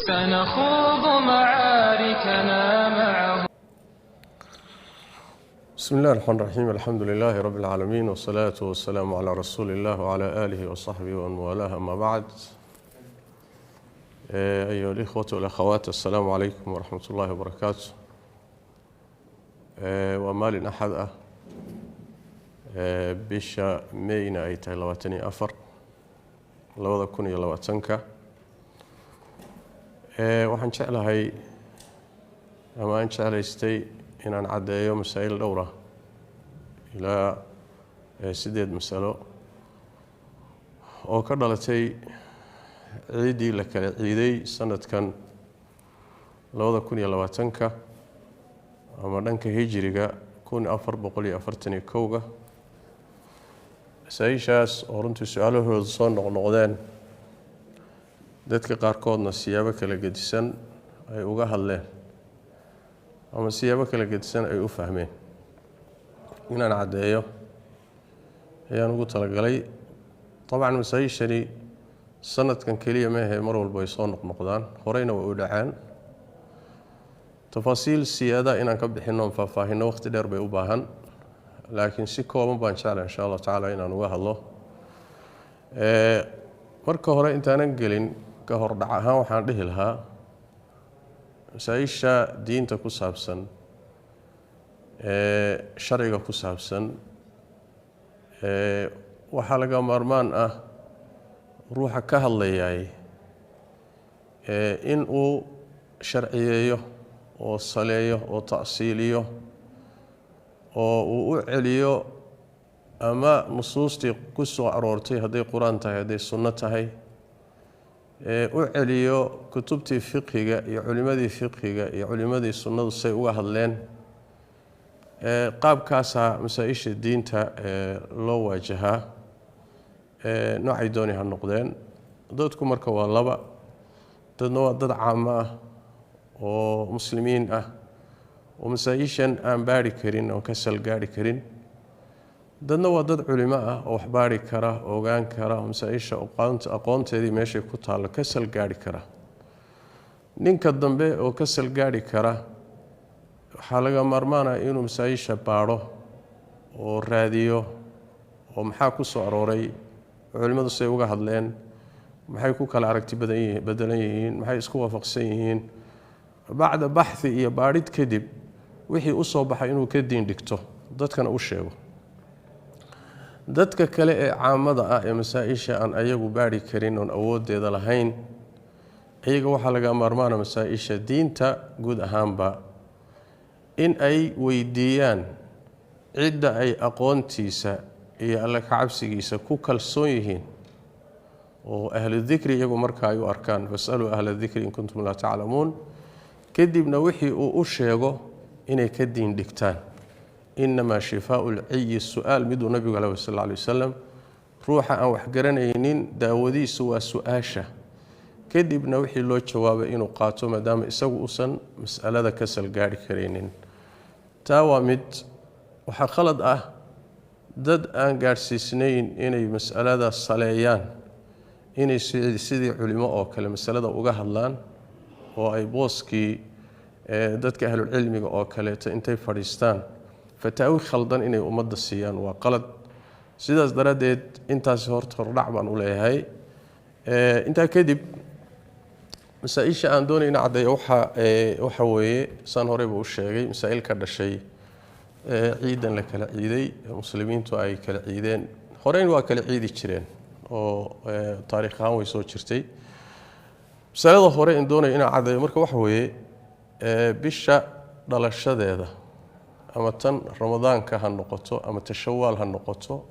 سنخوض معاركنا معه. بسم الله الرحمن الرحيم. الحمد لله رب العالمين، والصلاة والسلام على رسول الله وعلى آله وصحبه ومن والاه. أما بعد، أيها الإخوة والأخوات، السلام عليكم ورحمة الله وبركاته. ومال أحد بشا مينا أي تلواتني أفر لوضع كوني لواتنك waxaan jeclahay ama aan jeclaystay inaan caddeeyo masaa'il dhowr ah ilaa 8 mas'alo oo ka dhalatay ciidii la kala ciiday sanadkan 2020 ama dhanka hijriga 1441 masaa'ishaas oo runtii su'aalahooda soo noqnoqdeen dadka qaarkoodna siyaabo kala gedisan ay uga hadleen ama siyaabo kala gedisan ay u fahmeen inaan caddeeyo ayaan ugu talagalay. طبعا masaa'ishani sanadkan kaliya ma aha, mar walba ay soo noqnoqdaan, horeyna way u dhacaan. tafaasiil siyaada inaan ka bixino faahfaahinno waqti dheer bay u baahan, laakiin si kooban baan jeclahay insha Allah taala inaan uga hadlo. marka hore intaanan gelin ka hor dhac ahaan waxaan dhihi lahaa masaa'isha diinta ku saabsan sharciga ku saabsan waxaa laga maarmaan ah ruuxa ka hadlayay in uu sharciyeeyo oo saleeyo oo ta'siiliyo oo uu u celiyo ama nusuustii ku soo aroortay hadday quraan tahay hadday sunno tahay u celiyo kutubtii fiqhiga iyo culimadii fiqhiga iyo culimadii sunnadu say uga hadleen. qaabkaasa masaa'isha diinta loo waajahaa noocay dooni ha noqdeen. dadku marka waa laba, dadna waa dad caamo ah oo muslimiin ah oo masaa'ishan aan baari karin oo ka salgaari karin, dadna waa dad culimo ah oo wax baari kara, ogaan kara, masaa'isha aqoonteedii meeshay ku taalo ka salgaari kara. ninka dambe oo ka salgaari kara waxaa laga maarmaanaa inuu masaa'isha baadho oo raadiyo oo maxaa ku soo arooray, culimadu say uga hadleen, maxay ku kala aragti badelan yihiin, maxay isku waafaqsan yihiin. bacda baxthi iyo baadhid kadib wixii u soo baxay inuu ka diin dhigto dadkana u sheego. dadka kale ee caamada ah ee masaa'isha aan ayagu baari karin oon awoodeeda lahayn, iyaga waxaa laga maarmaana masaa'isha diinta guud ahaanba in ay weydiiyaan cidda ay aqoontiisa iyo alla ka cabsigiisa ku kalsoon yihiin oo ahlu dhikri iyagu marka ay u arkaan fasalu ahla dhikri in kuntum la ta'lamuun. kadibna wixii uu u sheego inay ka diin dhigtaan. إنما شفاء العي السؤال مدو نبي صلى الله عليه وسلم روحا أن وحقرنينين داودي سوى سؤاشة كدبنا وحي لو جواب إنو قاتو مدام إساو أسن مسألة كسل قاري كرينين تاوامد وحقلد دد أن قارسي سنين إني مسألة الصليان إني سيدي علماء أوكال مسألة أغاهلان وأي بوسكي ددك أهل العلم أوكال إنتي فريستان فتاوي خلدان inay umada siiyaan waa qalad. sidaas daradeed intaas hordhac baan u leeyahay. inta kadib masaa'isha aan doonayna cadeeyo waxa weeye san horeba u sheegay masaa'il ka dhashay ciidan la kala ciiday muslimiintu ay kala ciideen. horeyn waa kala ciidi jireen oo taariikh ahaan way soo jirtay. masalada hore in doonayna cadeeyo marka waxa weeye bisha dhalashadeeda ama tan ramadaanka ha noqoto ama tashawaal ha noqoto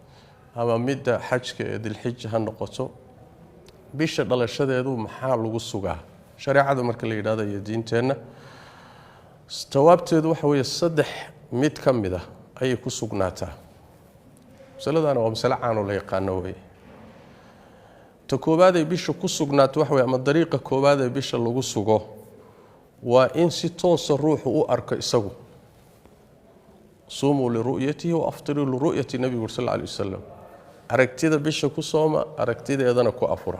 ama midda xajka ee dilxijja ha noqoto, bisha dhalashadeedu maxaa lagu sugaa shariicada marka la yiraahdo iyo diinteenna? jawaabteedu waxa weeye 3 mid ka mid ah ay ku sugnaataa. masaladana waa mas'ala caan oo la yaqaan weeye. ta koobaad ee bisha ku sugnaato waxa weeye ama dariiqa koobaad ee bisha lagu sugo waa in si toos ah ruuxu u arko isagu. صوموا لرؤيته وافطروا لرؤيه النبي صلى الله عليه وسلم. aragtida bisha ku sooma, aragtida eedana ku afura.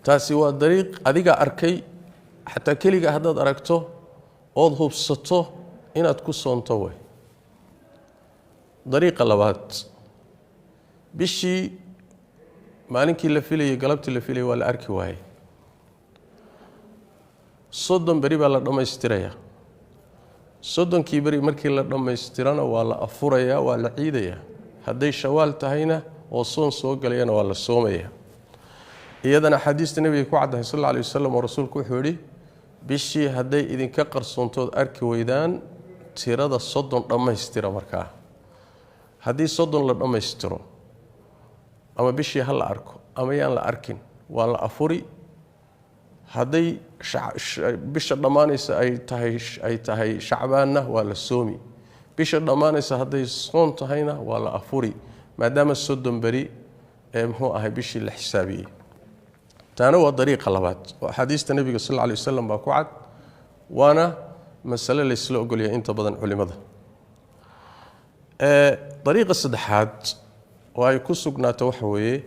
taasi waa dariiq adiga arkay xataa keliga haddaad aragto ood hubsato inaad ku soonto way dariiqa labaad bishii maalinkii la filayay galabtii la filayay waa la arki waayay 30 beri baa la dhammaystirayaa 30kii beri markii la dhammaystirana waa la afurayaa waa la ciidayaa hadday shawaal tahayna oo soon soo galayana waa la soomayaa iyadana xadiista nabiga ku caddahay sallallahu alayhi wasallam oo rasuulku wuxuu yiri bishii hadday idinka qarsoontood arki weydaan tirada 30 dhammaystira markaa haddii 30 la dhammaystiro ama bishii hal la arko ama yaan la arkin waa la afuri hadday bisha dhamaanaysa ay tahay shacbaanna waa la soomi bisha dhamaanaysa hadday soon tahayna waa la afuri maadaama 30 beri muxuu ahay bishii la xisaabiyay taana waa dariiqa labaad oo xadiista nabiga sallallahu alayhi wasallam baa ku cad waana mas'ale la isla ogolyahay inta badan culimada dariiqa saddexaad oo ay ku sugnaato waxa weeye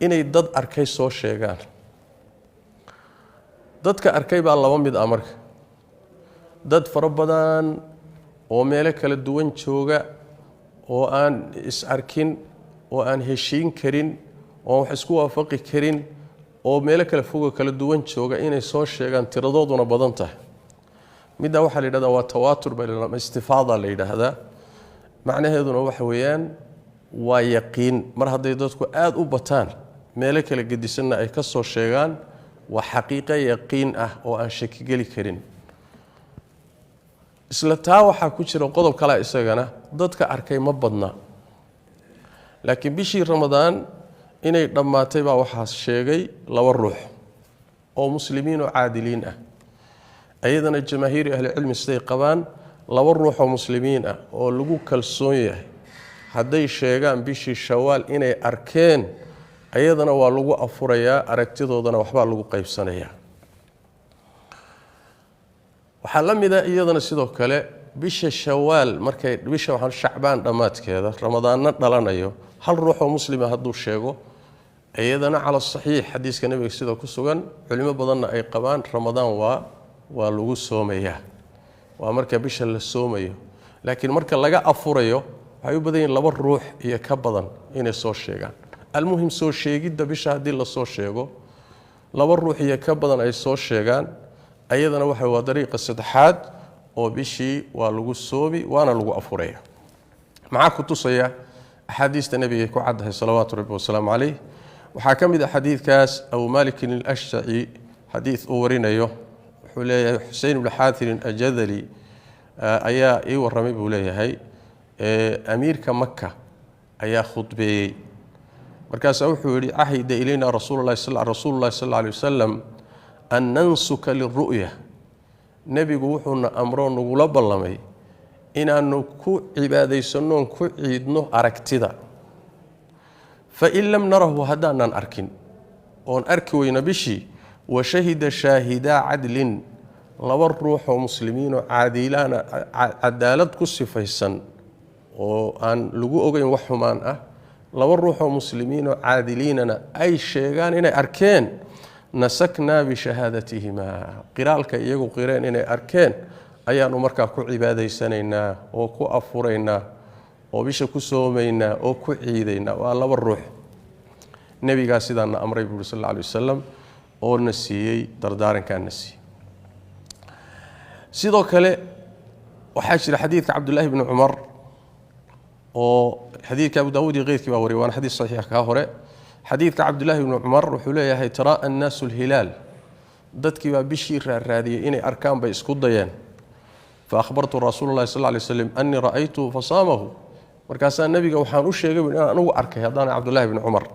inay dad arkay soo sheegaan dadka arkay baa laba mid ah marka dad fara badan oo meelo kala duwan jooga oo aan is arkin oo aan heshiin karin oo wax isku waafaqi karin oo meelo kala fog kala duwan jooga inay soo sheegaan tiradooduna badan tahay midda waxa la yiraahdaa waa tawaatur baa istifaada la yiraahdaa macnaheeduna waxa weeyaan waa yaqiin mar haday dadku aad u bataan meelo kala gedisanna ay ka soo sheegaan waa xaqiiqo yaqiin ah oo aan shaki gali karin isla taa waxa ku jira qodob kale isagana dadka arkay ma badna laakiin bishii ramadaan inay dhamaatay baa waxa sheegay laba ruux oo muslimiin oo caadiliin ah ayadana jamaahiir ahli cilmi siday qabaan laba ruux oo muslimiin ah oo lagu kalsoon yahay hadday sheegaan bishii shawaal inay arkeen ayadana waa lagu afurayaa aragtidoodana waxba lagu qaybsanayaa waxa la mid ah iyadana sidoo kale bisha shawaal markay bisha waxaan shacbaan dhamaadkeeda ramadaanna dhalanayo hal ruux oo muslim ah hadduu sheego ayadana cala saxiix xadiiska nabiga sida ku sugan culimo badanna ay qabaan ramadaan waa lagu soomayaa waa marka bisha la soomayo laakiin marka laga afurayo waxay u badan yihiin laba ruux iyo ka badan inay soo sheegaan almuhim soo sheegidda bisha haddii la soo sheego laba ruux iyo ka badan ay soo sheegaan ayadana waxa waa dariiqa saddexaad oo bishii waa lagu soomi waana lagu afuraya maxaa ku tusaya axaadiista nabiga ku caddahay salawaatu rabbi wasalaamu calayh waxaa ka mid ah xadiidkaas abu malik al-ashjaci xadiid uu warinayo wuxuu leeyahay xuseyn ibn xaathir ajadali ayaa ii warramay buu leeyahay amiirka makka ayaa khudbeeyey markaasaa wuxuu yidhi cahida ilayna rasuulullahi sallallahu alayhi wasallam an nansuka lirru'ya nebigu wuxuuna amro nagula ballamay inaanu ku cibaadaysanoon ku ciidno aragtida fain lam narahu haddaanan arkin oon arki weyna bishii washahida shaahidaa cadlin laba ruux oo muslimiin oo caadilaana cadaalad ku sifaysan oo aan lagu ogeyn wax xumaan ah laba ruux oo muslimiin oo caadiliinana ay sheegaan inay arkeen nasaknaa bishahaadatihima qiraalka iyagu qireen inay arkeen ayaanu markaa ku cibaadaysanaynaa oo ku afuraynaa oo bisha ku soomaynaa oo ku ciidaynaa waa laba ruux nabiga sidaana amray buu sallallahu alayhi wasallam oo nasiiyay dardaarankan nasiiyay sidoo kale waxaa jira xadiidka Abdullah ibn Umar oo xadiidka Abu Daawud iyo qeyrkii baa wariyay waana xadiis saxiix ka hore xadiidka Abdullah ibn Umar wuxuu leeyahay tara an-nasu al-hilal dadkii baa bishii raadiyay inay arkaan bay isku dayeen fa akhbartu rasuulullaahi sallallahu alayhi wasallam anni ra'aytu fasamahu markaas nabiga waxaan u sheegay in aan ugu arkay hadaan Abdullah ibn Umar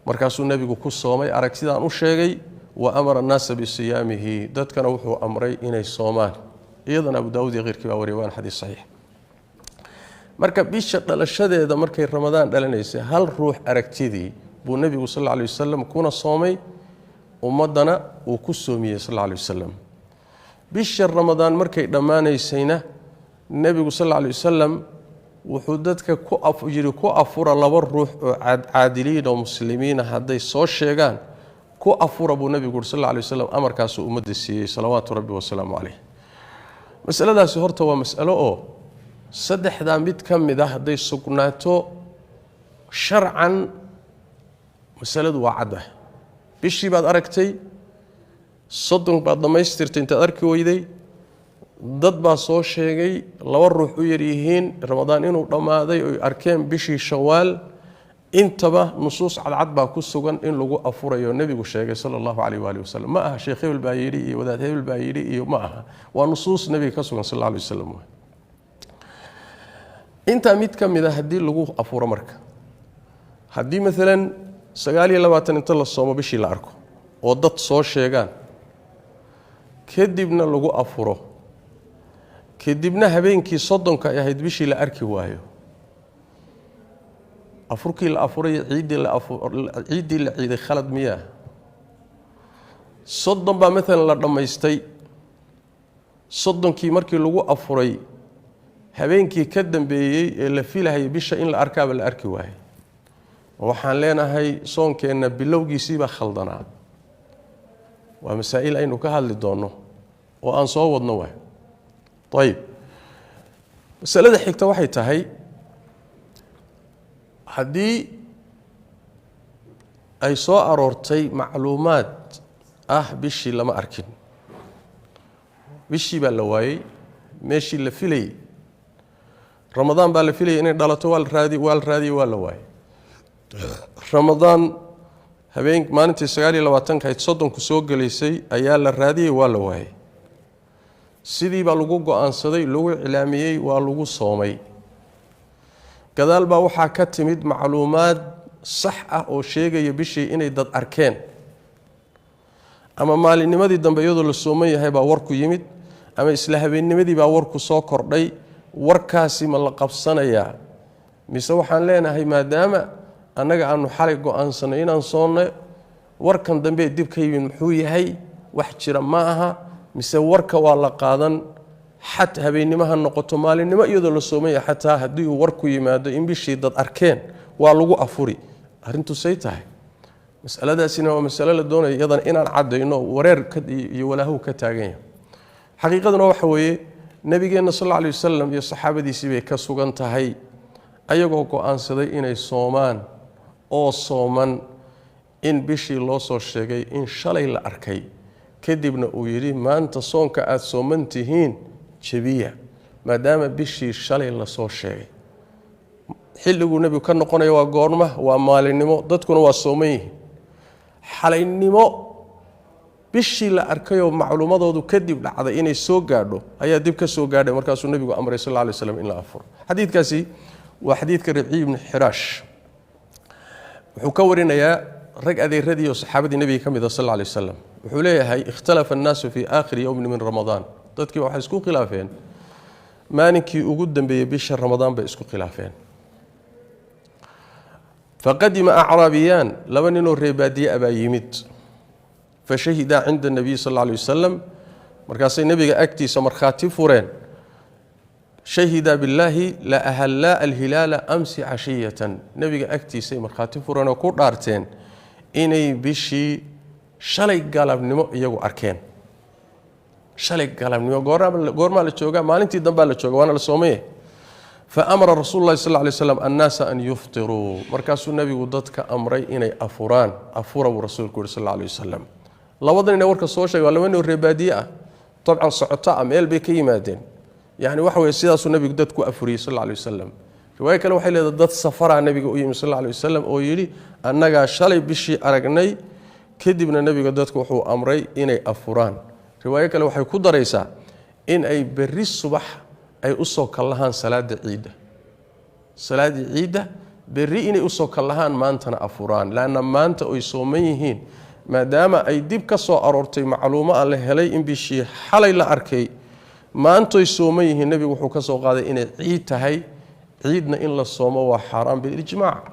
markaasuu nabigu ku soomay aragtidaan u sheegay wa amara an-nas bi siyamihi dadkana wuxuu amray inay soomaan iyadana Abu Daawud iyo qeyrkii baa wariyay waana xadiis saxiix marka bisha dhalashadeeda markay ramadaan dhalanaysay hal ruux aragtidii buu nabigu sallallahu alayhi wasallam kuna soomay ummadana uu ku soomiyay sallallahu alayhi wasallam bisha ramadaan markay dhamaanaysayna nabigu sallallahu alayhi wasallam wuxuu dadka ku afura laba ruux oo caadiliin oo muslimiin hadday soo sheegaan ku afura buu nabigu sallallahu alayhi wasallam amarkaas uu umada siiyay salawaatu rabbi wa salaamu alayhi mas'aladaasi horta waa mas'alo oo saddexda mid kamid ah haday sugnaato sharcan mas'aladu waa cad bishii baad aragtay soddon baad dhamaystirtay inta arki weyday dad baa soo sheegay laba ruux u yar yihiin ramadaan inuu dhamaaday oo arkeen bishii shawaal intaba nusuus cadcad baa ku sugan in lagu afurayo nabigu sheegay sallallahu alayhi wa sallam ma aha sheekh hebel baa yiri iyo wadaad hebel baa yiri iyo ma aha waa nusuus nabiga ka sugan sallallahu alayhi wa sallam inta mid kamid ah hadii lagu afuro marka hadii midalan 29 inta la soomo bishii la arko oo dad soo sheegaan kadibna lagu afuro kadibna habeenkii 30 ay ahayd bishii la arki waayo afurkii la afuray ciidii la ciiday khalad miya 30 baa midalan la dhamaystay 30kii markii lagu afuray habeenkii ka dambeeyay ee la filahay bisha in la arkaaba la arki waayo waxaan leenahay soonkeena bilowgiisii baa khaldanaa waa masaa'il aynu ka hadli doono oo aan soo wadno waa طيب masalada xigta waxay tahay hadii ay soo aroortay macluumaad bishii lama arkin bishii baa la waayay meeshii la filay ramadaan baa la filay inay dhalato waa la waayay ramadaan habeen maalintii 29 ay 30 ku soo galeysay ayaa la raadiyay waa la waayay sidii baa lagu go'aansaday lagu cilaamiyay waa lagu soomay gadaal baa waxa ka timid macluumaad sax ah oo sheegaya bishii inay dad arkeen ama maalinimadii dambe iyadoo la sooman yahay baa war ku yimid ama isla habeennimadii baa war ku soo kordhay warkaasi ma la qabsanayaa mise waxaan leenahay maadaama annaga aanu xalay go'aansanay inaan soonno warkan dambe dib ka yimid muxuu yahay wax jira ma aha mise warka waa la qaadan xat habeennimaha noqoto maalinimo iyadoo la soomay xataa hadii uu war ku yimaado in bishii dad arkeen waa lagu afuri arintu say tahay mas'aladaasina waa mas'alo la doonayo iyadan inaan cadeyno wareer iyo walaahu ka taagan yahay xaqiiqaduna waxa weeye nabigeena sallallahu alayhi wasallam iyo saxaabadiisii bay ka sugan tahay ayagoo go'aansaday inay soomaan oo sooman in bishii loo soo sheegay in shalay la arkay kadibna uu yiri maanta soonka aad soomantihiin jabiya maadaama bishii shalay la soo sheegay xilligu nabigu ka noqonayo waa goorma waa maalinimo dadkuna waa soomayeen xalaynimo bishii la arkayo macluumadoodu kadib dhacday inay soo gaadho ayaa dib ka soo gaadhay markaas uu nabigu amray sallallahu alayhi wasallam in la afuro xadiidkaasi waa xadiidka Rabi ibn Hirash wuxuu ka warinayaa rag adeeradii oo saxaabadii nabiga kamid ah sallallahu alayhi wasallam wuxuu leeyahay ikhtalafa an-naas fi aakhir yawm min ramadaan dadkii waxay isku khilaafeen maalinkii ugu dambeeyay bisha ramadaan bay isku khilaafeen faqadima a'rabiyan labanino reebadiya aba yimid fashahida 'inda an-nabi sallallahu alayhi wasallam markaasay nabiga agtiisa marxaati fureen shahida billahi la ahalla al-hilala amsi 'ashiyatan nabiga agtiisa marxaati fureen oo ku dhaarteen inay bishii shalay galabnimo iyagu arkeen shalay galabnimo goorma la jooga maalintii dambe la jooga waana la soomay fa amara rasuulullaahi sallallahu alayhi wasallam an-naasa an yuftiru markaasuu nabigu dadka amray inay afuraan afura rasuulku sallallahu alayhi wasallam labadan inay warka soo sheegay labadan reebadiye ah tabcan socota ameel bay ka yimaadeen yaani waxa weey sidaasuu nabigu dadku afuriyay sallallahu alayhi wasallam riwaaya kale waxay leedahay dad safara nabiga u yimid sallallahu alayhi wasallam oo yiri annaga shalay bishii aragnay kadibna nabiga dadku wuxuu amray inay afuraan riwaaya kale waxay ku daraysaa in ay berri subax ay u soo kalahaan salaada ciida berri inay u soo kalahaan maantana afuraan laana maanta ay sooman yihiin maadaama ay dib ka soo aroortay macluumo aan la helay in bishii xalay la arkay maanta ay sooman yihiin nabigu wuxuu ka soo qaaday inay ciid tahay ciidna in la soomo waa xaraam bil ijmaac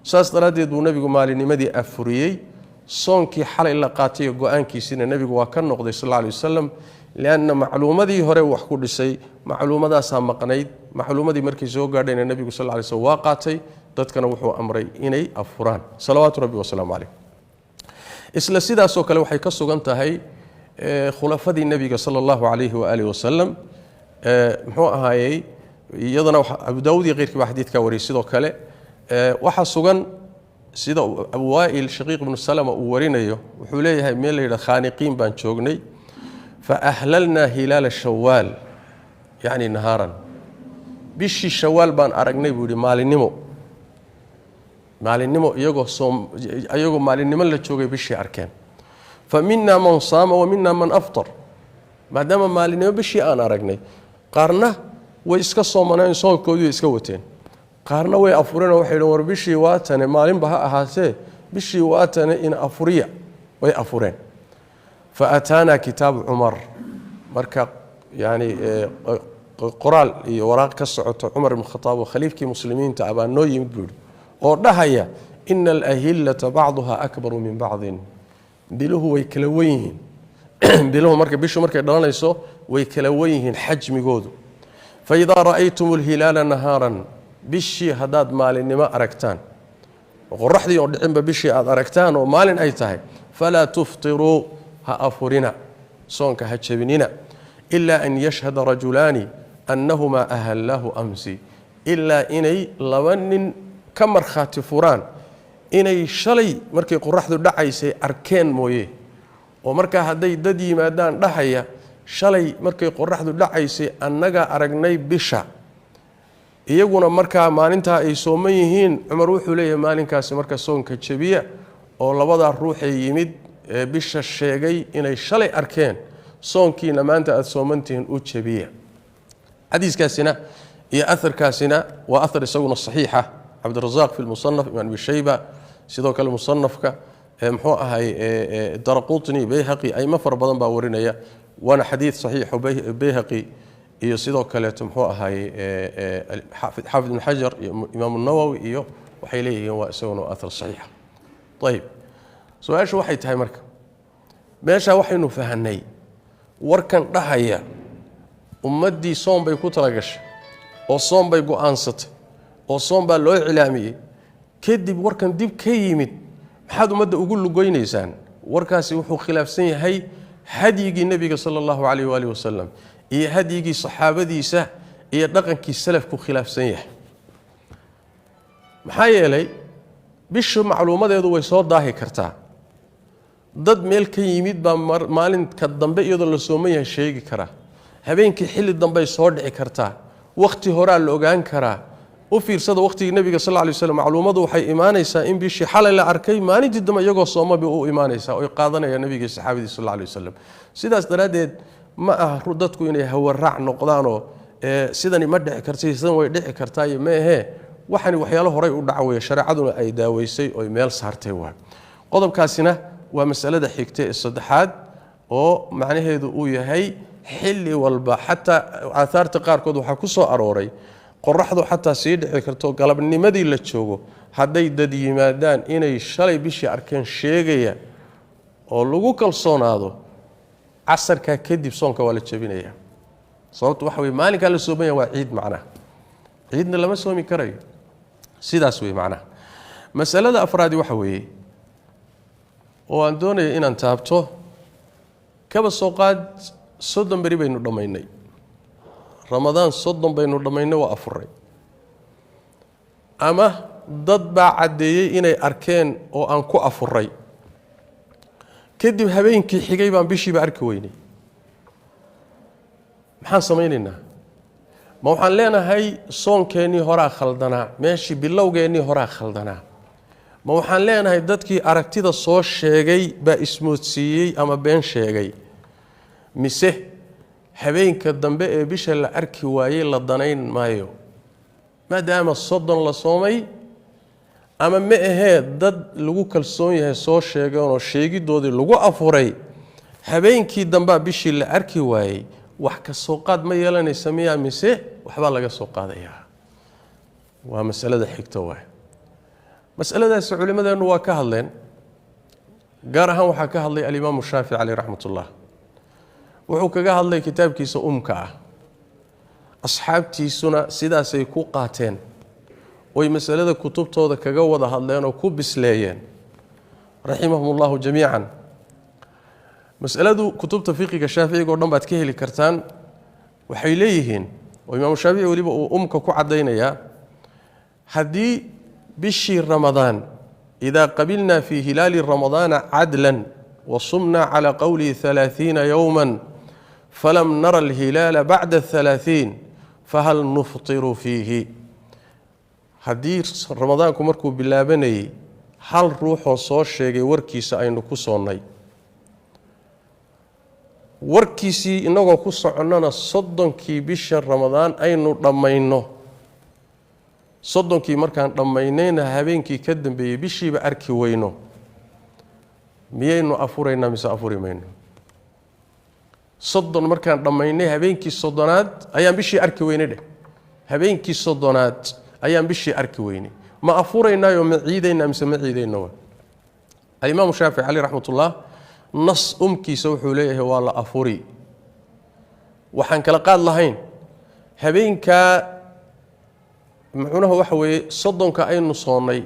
saas daraadeed buu nabigu maalinimadii afuriyay soonkii xalay la qaatay go'aankiisina nabigu waa ka noqday sallallahu alayhi wasallam laana macluumadii hore wax ku dhisay macluumadaas maqnayd macluumadii markii soo gaadhayna nabigu sallallahu alayhi wasallam waa qaatay dadkana wuxuu amray inay afuraan salawaatu rabbi wa salaamu alayhi isla sidaasoo kale waxay ka sugan tahay khulafadii nebiga sala allahu calayhi waaalihi wasalam muxuu ahaayey iyadana abu daawud iyo keyrkii baa xadiidkaa wariyay sidoo kale waxaa sugan sida abu waa'il shaqiiq ibnu salama uu warinayo wuxuu leeyahay meel la yidhaha khaaniqiin baan joognay fa ahlalnaa hilaala shawaal yacni nahaaran bishii shawaal baan aragnay buu yidhi maalinimo iyagoo maalinimo la joogay bishii arkeen fa minaa man saama wa minaa man aftar maadaama maalinimo bishii aan aragnay qaarna way iska soomaneen soonkoodii way iska wateen qaarna way afureenoo waxay dhaheen war bishii waatane maalinba ha ahaatee bishii waatane in afuriya way afureen fa ataanaa kitaabu cumar marka yani qoraal iyo waraaq ka socoto cumar ibn khataab oo khaliifkii muslimiinta abaa noo yimid buu yidhi oo dhahaya ina alahillata bacduha akbaru min bacdin biluhu way kala wen yihiin biluhu bishu markay dhalanayso way kala wen yihiin xajmigoodu faidaa ra'aytum alhilaala nahaaran bishii haddaad maalinimo aragtaan qoraxdii oo dhicinba bishii aad aragtaan oo maalin ay tahay falaa tuftiruu ha afurina soonka ha jebinina ilaa an yashhada rajulaani annahumaa ahallahu amsi ilaa inay laba nin ka markhaati furaan inay shalay markay qoraxdu dhacaysay arkeen mooye oo markaa hadday dad yimaadaan dhahaya shalay markay qoraxdu dhacaysay annagaa aragnay bisha iyaguna markaa maalintaa ay sooman yihiin cumar wuxuu leeyahay maalinkaasi marka soonka jebiya oo labadaa ruuxee yimid ee bisha sheegay inay shalay arkeen soonkiina maanta aad soomantihiin u jebiya xadiiskaasina iyo aharkaasina waa ahar isaguna saxiixa cabdirasaaq fi lmusanaf imaam abi shayba sidoo kale musanafka muxuu ahay daraqutni bayhaqi ayma fara badan baa warinaya waana xadiid saxiixo bayhaqi iyo sidoo kaleeto muxuu ahay xaafid ibn xajar iyo imaam nawowi iyo waxay leeyihiin waa isaguna ahar saxiixa ayib su-aashu waxay tahay marka meesha waxaynu fahanay warkan dhahaya ummaddii soon bay ku talagashay oo soon bay go'aansatay oo soon baa loo iclaamiyey kadib warkan dib ka yimid maxaad ummadda ugu lugoynaysaan warkaasi wuxuu khilaafsan yahay hadyigii nebiga sala allahu calayh waalihi wasalam iyo hadyigii saxaabadiisa iyo dhaqankii salafku khilaafsan yahay maxaa yeelay bishu macluumadeedu way soo daahi kartaa dad meel ka yimid baa maalinka dambe iyadoo la sooman yahay sheegi karaa habeenkii xilli dambey soo dhici kartaa wakhti horaa la ogaan karaa u fiirsada wakhtigii nebiga sal ly slam macluumadu waxay imaanaysaa in bishii xalay la arkay maalintii dambe iyagoo soomaba u imaanaysaa oy qaadanayaan nebigii saxaabadii sal ly wasalam sidaas daraaddeed ma aha dadku inay hawaraac noqdaanoo sidani ma dhici kartay sidan way dhici kartaayo meehee waxani waxyaalo horay u dhaca weeye shareecaduna ay daaweysay oy meel saartay waa qodobkaasina waa masalada xigta ee saddexaad oo macnaheedu uu yahay xilli walba xataa aahaarta qaarkood waxaa ku soo arooray qoraxdu xataa sii dhici karto galabnimadii la joogo hadday dad yimaadaan inay shalay bishii arkeen sheegaya oo lagu kalsoonaado casarkaa kadib soonka waa la jebinaya sababtu waxa weye maalinkaa la soomaya waa ciid macnaha ciidna lama soomi karayo sidaas wey macnaha masalada afraadi waxa weeye oo aan doonaya inaan taabto kaba soo qaad 30 beri baynu dhammaynay ramadaan 30 baynu dhammaynay waa afuray ama dad baa caddeeyey inay arkeen oo aan ku afuray kadib habeenkii xigay baan bishiiba arki weynay maxaan samaynaynaa ma waxaan leenahay soonkeenii horaa khaldanaa meeshii bilowgeennii horaa khaldanaa ma waxaan leenahay dadkii aragtida soo sheegay baa ismoodsiiyey ama been sheegay mise habeenka dambe ee bisha la arki waayey la danayn maayo maadaama 30 la soomay ama ma ahee dad lagu kalsoon yahay soo sheegeenoo sheegidoodii lagu afuray habeenkii dambaa bishii la arki waayey wax ka soo qaad ma yeelanaysa miyaa mise waxbaa laga soo qaadayaa waa masalada xigta waay masaladaas culimadeenu waa ka hadleen gaar ahaan waxaa ka hadlay alimaamu shaafici caleyh raxmatullah wuxuu kaga hadlay kitaabkiisa umka ah asxaabtiisuna sidaasay ku qaateen oy masalada kutubtooda kaga wada hadleen oo ku bisleeyeen رحمهم الله جميعا. مسألة كتب تفقه الشافعي قردن بعد كهلي كرتان وحيليهن وإمام الشافعي وليبا أمك كعدين يا هدي بشي رمضان إذا قبلنا في هلال رمضان عدلا وصمنا على قوله 30 يوما فلم نرى الهلال بعد 30 فهل نفطر فيه؟ هدي رمضان كمركو بالله بني هل روح صور شيء وركيس أين كسوني warkiisii inagoo ku soconnana soddonkii bisha ramadaan aynu dhammayno soddonkii markaan dhammaynayna habeenkii ka dambeeyey bishiiba arki weyno miyaynu afuraynaa mise afuri mayno soddon markaan dhammaynay habeenkii soddonaad ayaan bishii arki weynay dheh habeenkii soddonaad ayaan bishii arki weynay ma afuraynaayo ma ciidaynaa mise ma ciidayno alimaamu shaafici caleyh raxmatullah nas umkiisa wuxuu leeyahay waa la afuri waxaan kala qaad lahayn habeenka macnaha waxa weeye soddonka aynu soonnay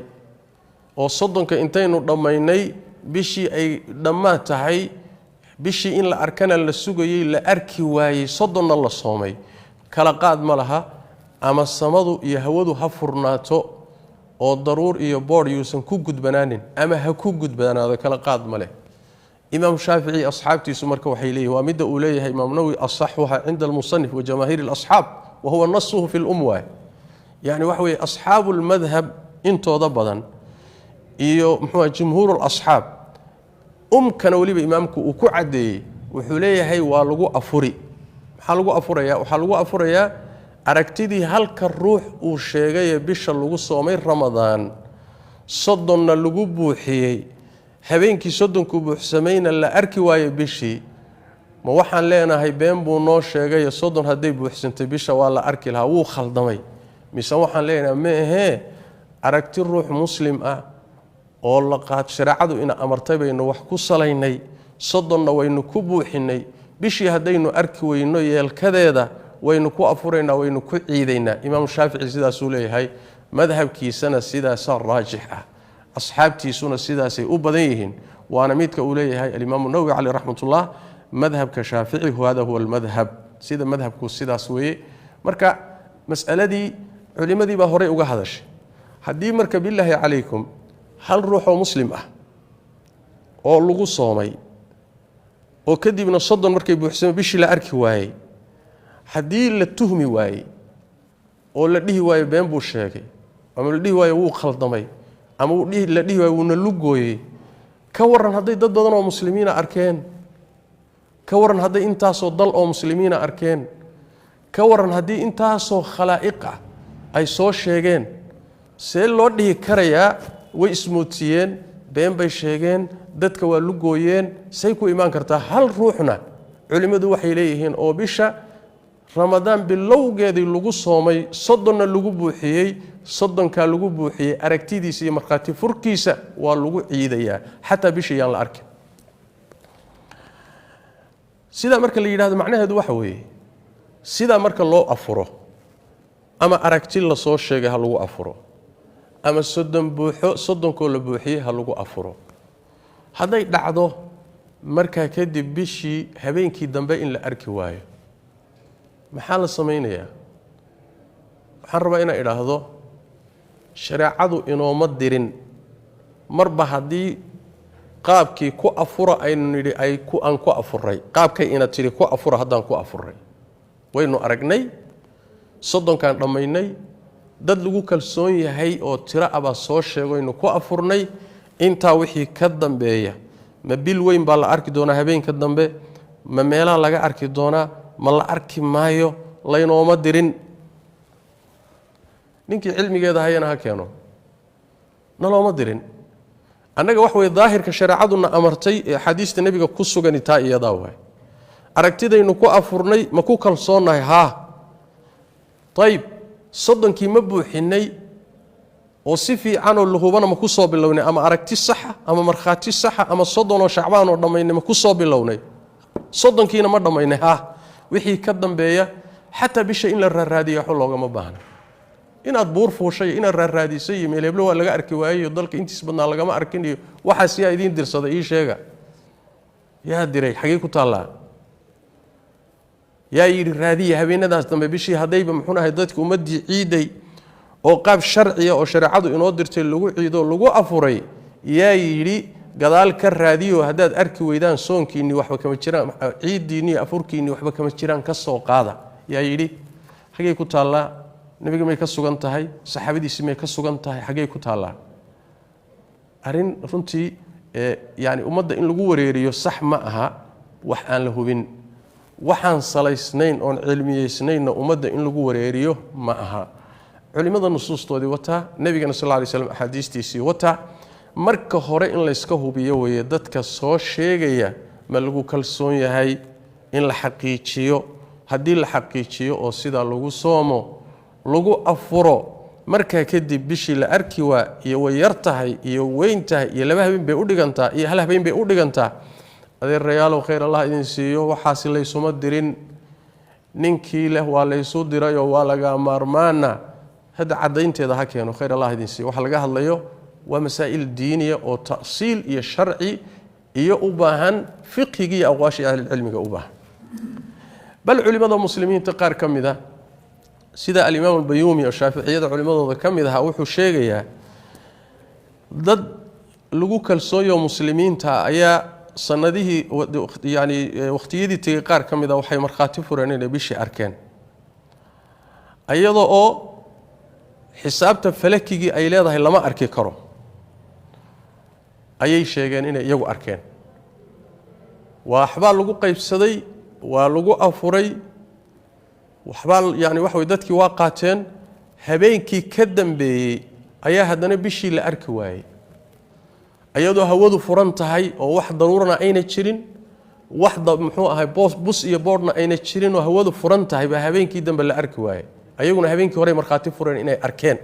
oo soddonka intaynu dhammaynay bishii ay dhammaan tahay bishii in la arkana la sugayay la arki waayey soddonna la soomay kala qaad ma laha ama samadu iyo hawadu ha furnaato oo daruur iyo boor yuusan ku gudbanaanin ama ha ku gudbanaado kala qaad ma leh إمام الشافعي أصحابتي سمرك وحيليه ومد أوليه إمام نووي أصحها عند المصنف وجماهير الأصحاب وهو نصه في الأمواه يعني وحوي أصحاب المذهب انتو ضبطا إيو جمهور الأصحاب كانوا لي بإمامك وكعدي وحوليه هي والغو أفري حلقو أفريا وحلقو أفريا أركتدي هلك الروح وشيغي بش اللغو صومي رمضان صدنا اللغو بوحيي habeenkii soddonku buuxsamayna la arki waayo bishii ma waxaan leenahay been buu noo sheegay soddon haday buuxsantay bisha waa la arki lahaa wuu khaldamay mise waxaan leenahay ma ahee aragti ruux muslim ah oo la qaad shariicadu ina amartay baynu wax ku salaynay soddonna waynu ku buuxinay bishii hadaynu arki weyno yeelkadeeda waynu ku afuraynaa waynu ku ciidaynaa imaam shaafici sidaas uu leeyahay madhabkiisana sidaas raajix ah أصحابتي سنة سيداسي أبديهن وأنا ميتك أوليه الإمام النووي عليه رحمة الله مذهب كشافعي وهذا هو المذهب سيدا مذهب كسيداسوي مركا مسألة دي علماء دي بهوري وجهدش حدي مركا بالله عليكم هل روحه مسلم أو لغو صومي أو كدي من الصدر مركا بحسن بيش لا أركي واي حدي للتهمي واي أو لديه واي بينبو الشاكي أما لديه واي وو خلطمي ama la dhihi waay wuuna lugooyey ka waran hadday dad badan oo muslimiina arkeen ka waran hadday intaasoo dal oo muslimiina arkeen ka waran haddii intaasoo khalaa'iq ah ay soo sheegeen see loo dhihi karayaa way ismoodsiiyeen been bay sheegeen dadka waa lugooyeen say ku imaan kartaa hal ruuxna culimmadu waxay leeyihiin oo bisha ramadaan bilowgeedii lagu soomay soddonna lagu buuxiyey soddonka lagu buuxiyey aragtidiisa iyo markhaati furkiisa waa lagu ciidayaa xataa bisha yaan la arkin sidaa marka la yidhaahdo macnaheedu waxa weeye sidaa marka loo afuro ama aragti la soo sheegay ha lagu afuro ama soddon buuxo soddonkoo la buuxiyey ha lagu afuro hadday dhacdo markaa kadib bishii habeenkii dambe in la arki waayo maxaa la samaynayaa waxaan rabaa inaan idhaahdo shareecadu inooma dirin marba haddii qaabkii ku afura aynu nidhi aan ku afuray qaabkay ina tiri ku afura haddaan ku afuray waynu aragnay soddonkaan dhammaynay dad lagu kalsoon yahay oo tiro abaa soo sheegaynu ku afurnay intaa wixii ka dambeeya ma bil weyn baa la arki doonaa habeenka dambe ma meelaha laga arki doonaa ma la arki maayo laynooma dirin ninkii cilmigeeda hayana ha keeno nalooma dirin annaga wax way daahirka shareecaduna amartay ee xadiista nebiga ku sugan taa iyadaa waay aragtidaynu ku afurnay ma ku kalsoonahay haa طيب soddonkii ma buuxinay oo si fiican oo lahubana ma ku soo bilownay ama aragti sax ama markhaati sax ama soddon oo shacbaan oo dhamaynay ma ku soo bilownay soddonkiina ma dhamaynay haa wixii ka dambeeya xataa bisha in la raadiyo xul looga ma baahna inaad buur fuushay inaad raaraadisay meel heblo waa laga arki waayay dalka intiis badnaa lagama arkin iyo waxa si ay idin dirsaday ii sheega yaa diray xagee ku taala yaa yiri raadiye habeenadaas dambe bishii hadayba muxuunahay dadku ummadii ciiday oo qaab sharciya oo shariicadu inoo dirtay lagu ciido lagu afuray yaa yiri gadaal ka raadiyo hadaad arki weydaan soonkiini waxba kama jiraan ciidiini afurkiini waxba kama jiraan ka soo qaada yaa yiri xagee ku taala nabiga may ka sugan tahay saxaabadiisii may ka sugan tahay xagee ku taala arin runtii yani ummadda in lagu wareeriyo sax ma aha wax aan la hubin waxaan salaysnayn oon cilmiyeysnayn ummadda in lagu wareeriyo ma aha culimada nusuustoodii wata nabigana sallallahu alayhi wasallam ahadiistiisii wata marka hore in la iska hubiyo weeye dadka soo sheegaya ma lagu kalsoon yahay in la xaqiijiyo hadii la xaqiijiyo oo sida lagu soomo lagu afuro marka kadib bishii la arki waa iyo way yartahay iyo weyntahay iyo laba habeen bay u dhigantaa iyo hal habeen bay u dhigantaa adeer rayaalo khayr Allah idin siiyo waxaas la isuma dirin ninkii leh waa la isu diray oo waa laga maarmaana hada cadaynteeda ha keeno khayr Allah idin siiyo waxa laga hadlayo waa masaa'il diiniya oo ta'siil iyo sharci iyo u baahan fiqhiga iyo aqwaashi ahli cilmiga u baahan bal culimada muslimiinta qaar kamida sida al-Imam al-Bayumi oo Shaafiiciyada culimadooda kamida wuxuu sheegayaa dad lagu kalsooyo muslimiinta ayaa sanadihii yani waqtiyadii tii qaar kamida waxay marxaati fureen inay bishii arkeen ayadoo oo xisaabta falakigi ay leedahay lama arki karo ayay sheegeen inay iyagu arkeen waxba lagu qaybsaday waa lagu afuray waxba yani wax way dadkii waa qaateen habeenkii ka dambeeyay ayaa hadana bishii la arki waayay ayadoo hawadu furan tahay oo wax daruurana ayna jirin wax muxuu ahay bus iyo boardna ayna jirin oo hawadu furan tahay ba habeenkii dambe la arki waayay ayaguna habeenkii hore marxaati fureen inay arkeen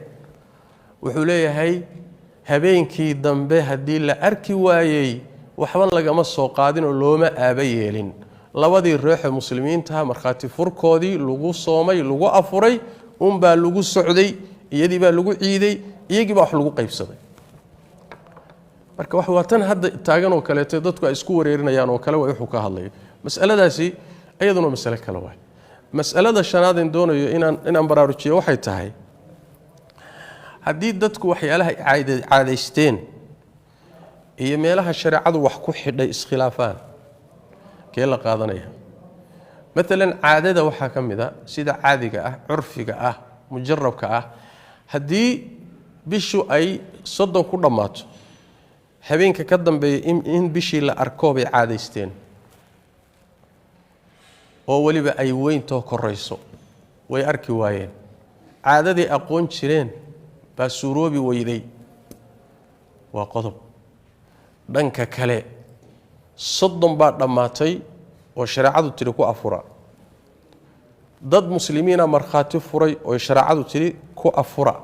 wuxuu leeyahay habeenkii dambe hadii la arki waayay waxban lagama soo qaadin oo looma aaba yeelin labadii ruuxa muslimiinta marxaati furkoodii lagu soomay lagu afuray baa lagu socday iyadii baa lagu ciiday iyagii baa wax lagu qaybsaday marka wax waatan hadda taagan oo kale dadku ay isku wareerinayaan oo kale wuxuu ka hadlayo mas'aladaasi ayaduna mas'alo kale waay mas'alada shanaad in doonayo inaan baraarujiyo waxay tahay hadii dadku waxyaalaha caadaysteen iyo meelaha shariicadu wax ku xidhay iskhilaafaan kee la qaadanaya مثلا caadada waxa kamida sida caadiga ah curfiga ah mujarrabka ah hadii bishu ay soddon ku dhamaato habeenka ka dambeeyay in bishii la arko bay caadaysteen oo waliba ay weynto korayso way arki waayeen caadadii aqoon jireen baa suuroobi weyday waa qodob dhanka kale soddon baa dhamaatay oo shariicadu tiri ku afura dad muslimiina marxaati furay oo shariicadu tiri ku afura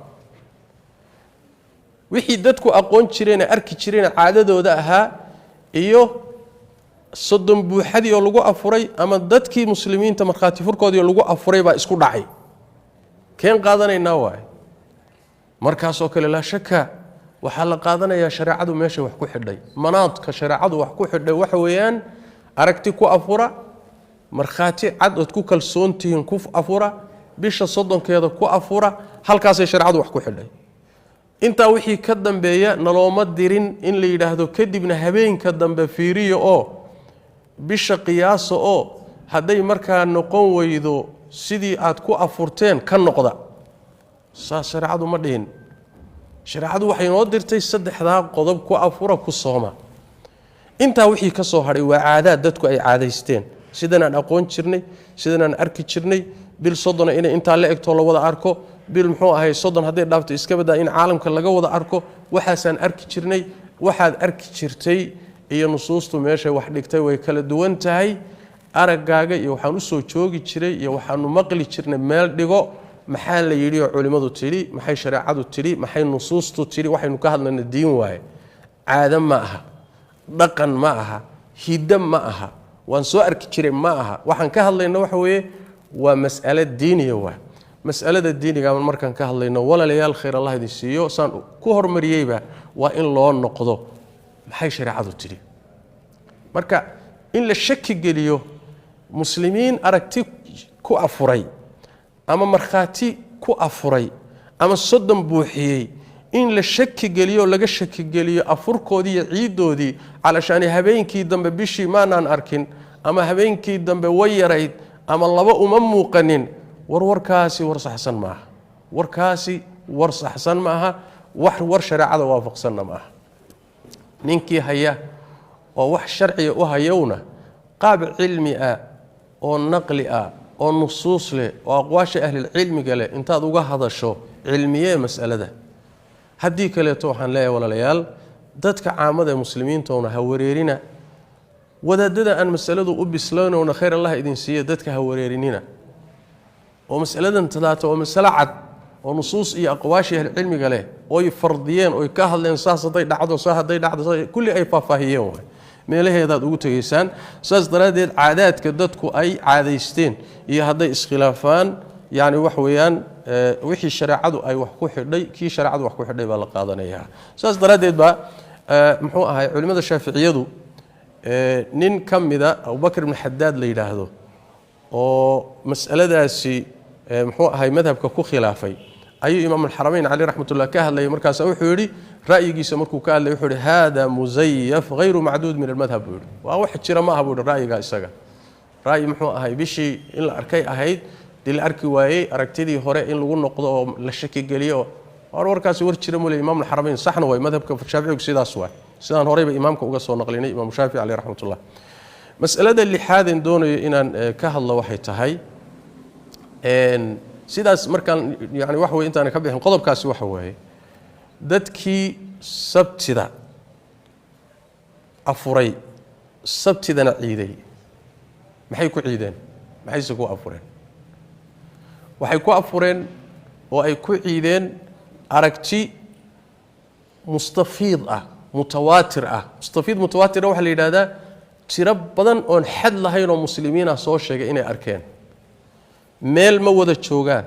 wixii dadku aqoon jireen arki jireen caadadooda ahaa iyo soddon buuxadii oo lagu afuray ama dadkii muslimiinta marxaati furkoodii lagu afuray baa isku dhacay keen qaadanayna waay markaas oo kale la shaka waxa la qaadanayaa shariicadu meesha wax ku xidhay manaadka shariicadu wax ku xidhay waxa weeyaan aragti ku afura marxaati cad oo ku kalsoontiin ku afura bisha soddonkeeda ku afura halkaas ay shariicadu wax ku xidhay inta wixii ka dambeeya nalooma dirin in la yiraahdo kadibna habeenka dambe fiiriyo oo bisha qiyaas oo haday markaa noqon weydo sidii aad ku afurteen ka noqda shariicadu ma dhihin shariicadu waxay noo dirtay saddexda qodob ku afura ku sooma inta wixii ka soo haray waa caadad dadku ay caadaysteen sidana aan aqoon jirnay sidana aan arki jirnay bil soddona in inta la egto la wada arko bil muxuu ahay soddon haday dhaafto iska badaa in caalamka laga wada arko waxaasan arki jirnay waxaad arki jirtay iyo nusuustu meesha wax dhigtay way kala duwan tahay aragaaga iyo waxaan u soo joogi jiray iyo waxaan maqli jirnay meel dhigo maxaa la yiri culimadu tiri maxay shariicadu tiri maxay nusuustu tiri waxaynu ka hadlayna diin waaye caada ma aha dhaqan ma aha hidam ma aha waan soo arki jiray ma aha waxaan ka hadlayna waxa weeye waa mas'ala diiniya waa mas'alada diiniga markaan ka hadlayno walaalayaal khayr Allah idin siiyo saan ku hormariyayba waa in loo noqdo maxay shariicadu tiri marka in la shaki geliyo muslimiin aragti ku afuray ama markhaati ku afuray ama soddon buuxiyey in la shaki geliyo laga shaki geliyo afurkoodii iyo ciidoodii calashaani habeenkii dambe bishii maanaan arkin ama habeenkii dambe way yarayd ama laba uma muuqanin warkaasi war saxsan maaha warkaasi war saxsan maaha war shariicada waafaqsanna maaha ninkii haya oo wax sharciga u hayowna qaab cilmi ah oo naqli ah oo nusuus leh oo aqwaasha ahli cilmiga leh intaad uga hadasho cilmiye mas'alada haddii kaleeto waxaan leeyahay walaalayaal dadka caamada muslimiintoona ha wareerina wadaadada aan mas'aladu u bislaanowna khayr Allah idin siiyo dadka ha wareerinina oo mas'aladan tadaata oo mas'ala cad oo nusuus iyo aqwaasha ahli cilmiga leh oo fardiyeen oo ka hadleen saas haday dhacdo kulli ay faahfaahiyeen meelaheedaad ugu tageysaan saas daraadeed caadaadka dadku ay caadaysteen iyo hadday iskhilaafaan yani wax weeyaan wixii shariicadu ay wax ku xidhay kii shariicadu wax ku xidhay baa la qaadanayaa saas daraadeed ba muxuu ahay culimada shaafiiciyadu nin kamida Abu Bakr ibn Haddad la yiraahdo oo mas'aladaasi muxuu ahay madhabka ku khilaafay ayuu imaam al-Haramayn Ali rahmatullah ka hadlay markaas wuxuu yiri ra'yigiisa markuu ka hadlay wuxuu yiri hada muzayyaf ghayru ma'dud min al-madhhab waa wax jira ma aha buu ra'yiga isaga ra'yi muxuu ahay bishii in la arkay ahayd dil arki waayay aragtidii hore in lagu noqdo oo la shaki galiyo warkaasi war jira mulay imaam al-Haramayn saxna way madhabka Shaafici sidaas waa sidaan horeyba imaamka uga soo naqlinay imaam Shaafici Ali rahmatullah mas'alada lixaadin doonayo inaan ka hadlo waxay tahay sidaas markaan yani wax weey intaan ka bixin qodobkaasi waxa weeye dadkii sabtida afuray sabtidana ciiday maxay ku ciideen maxay ku afureen waxay ku afureen oo ay ku ciideen aragti mustafiid ah mutawaatir waxa la yiraahdaa tiro badan oo xad lahayn oo muslimiina soo sheegay inay arkeen meel ma wada joogaan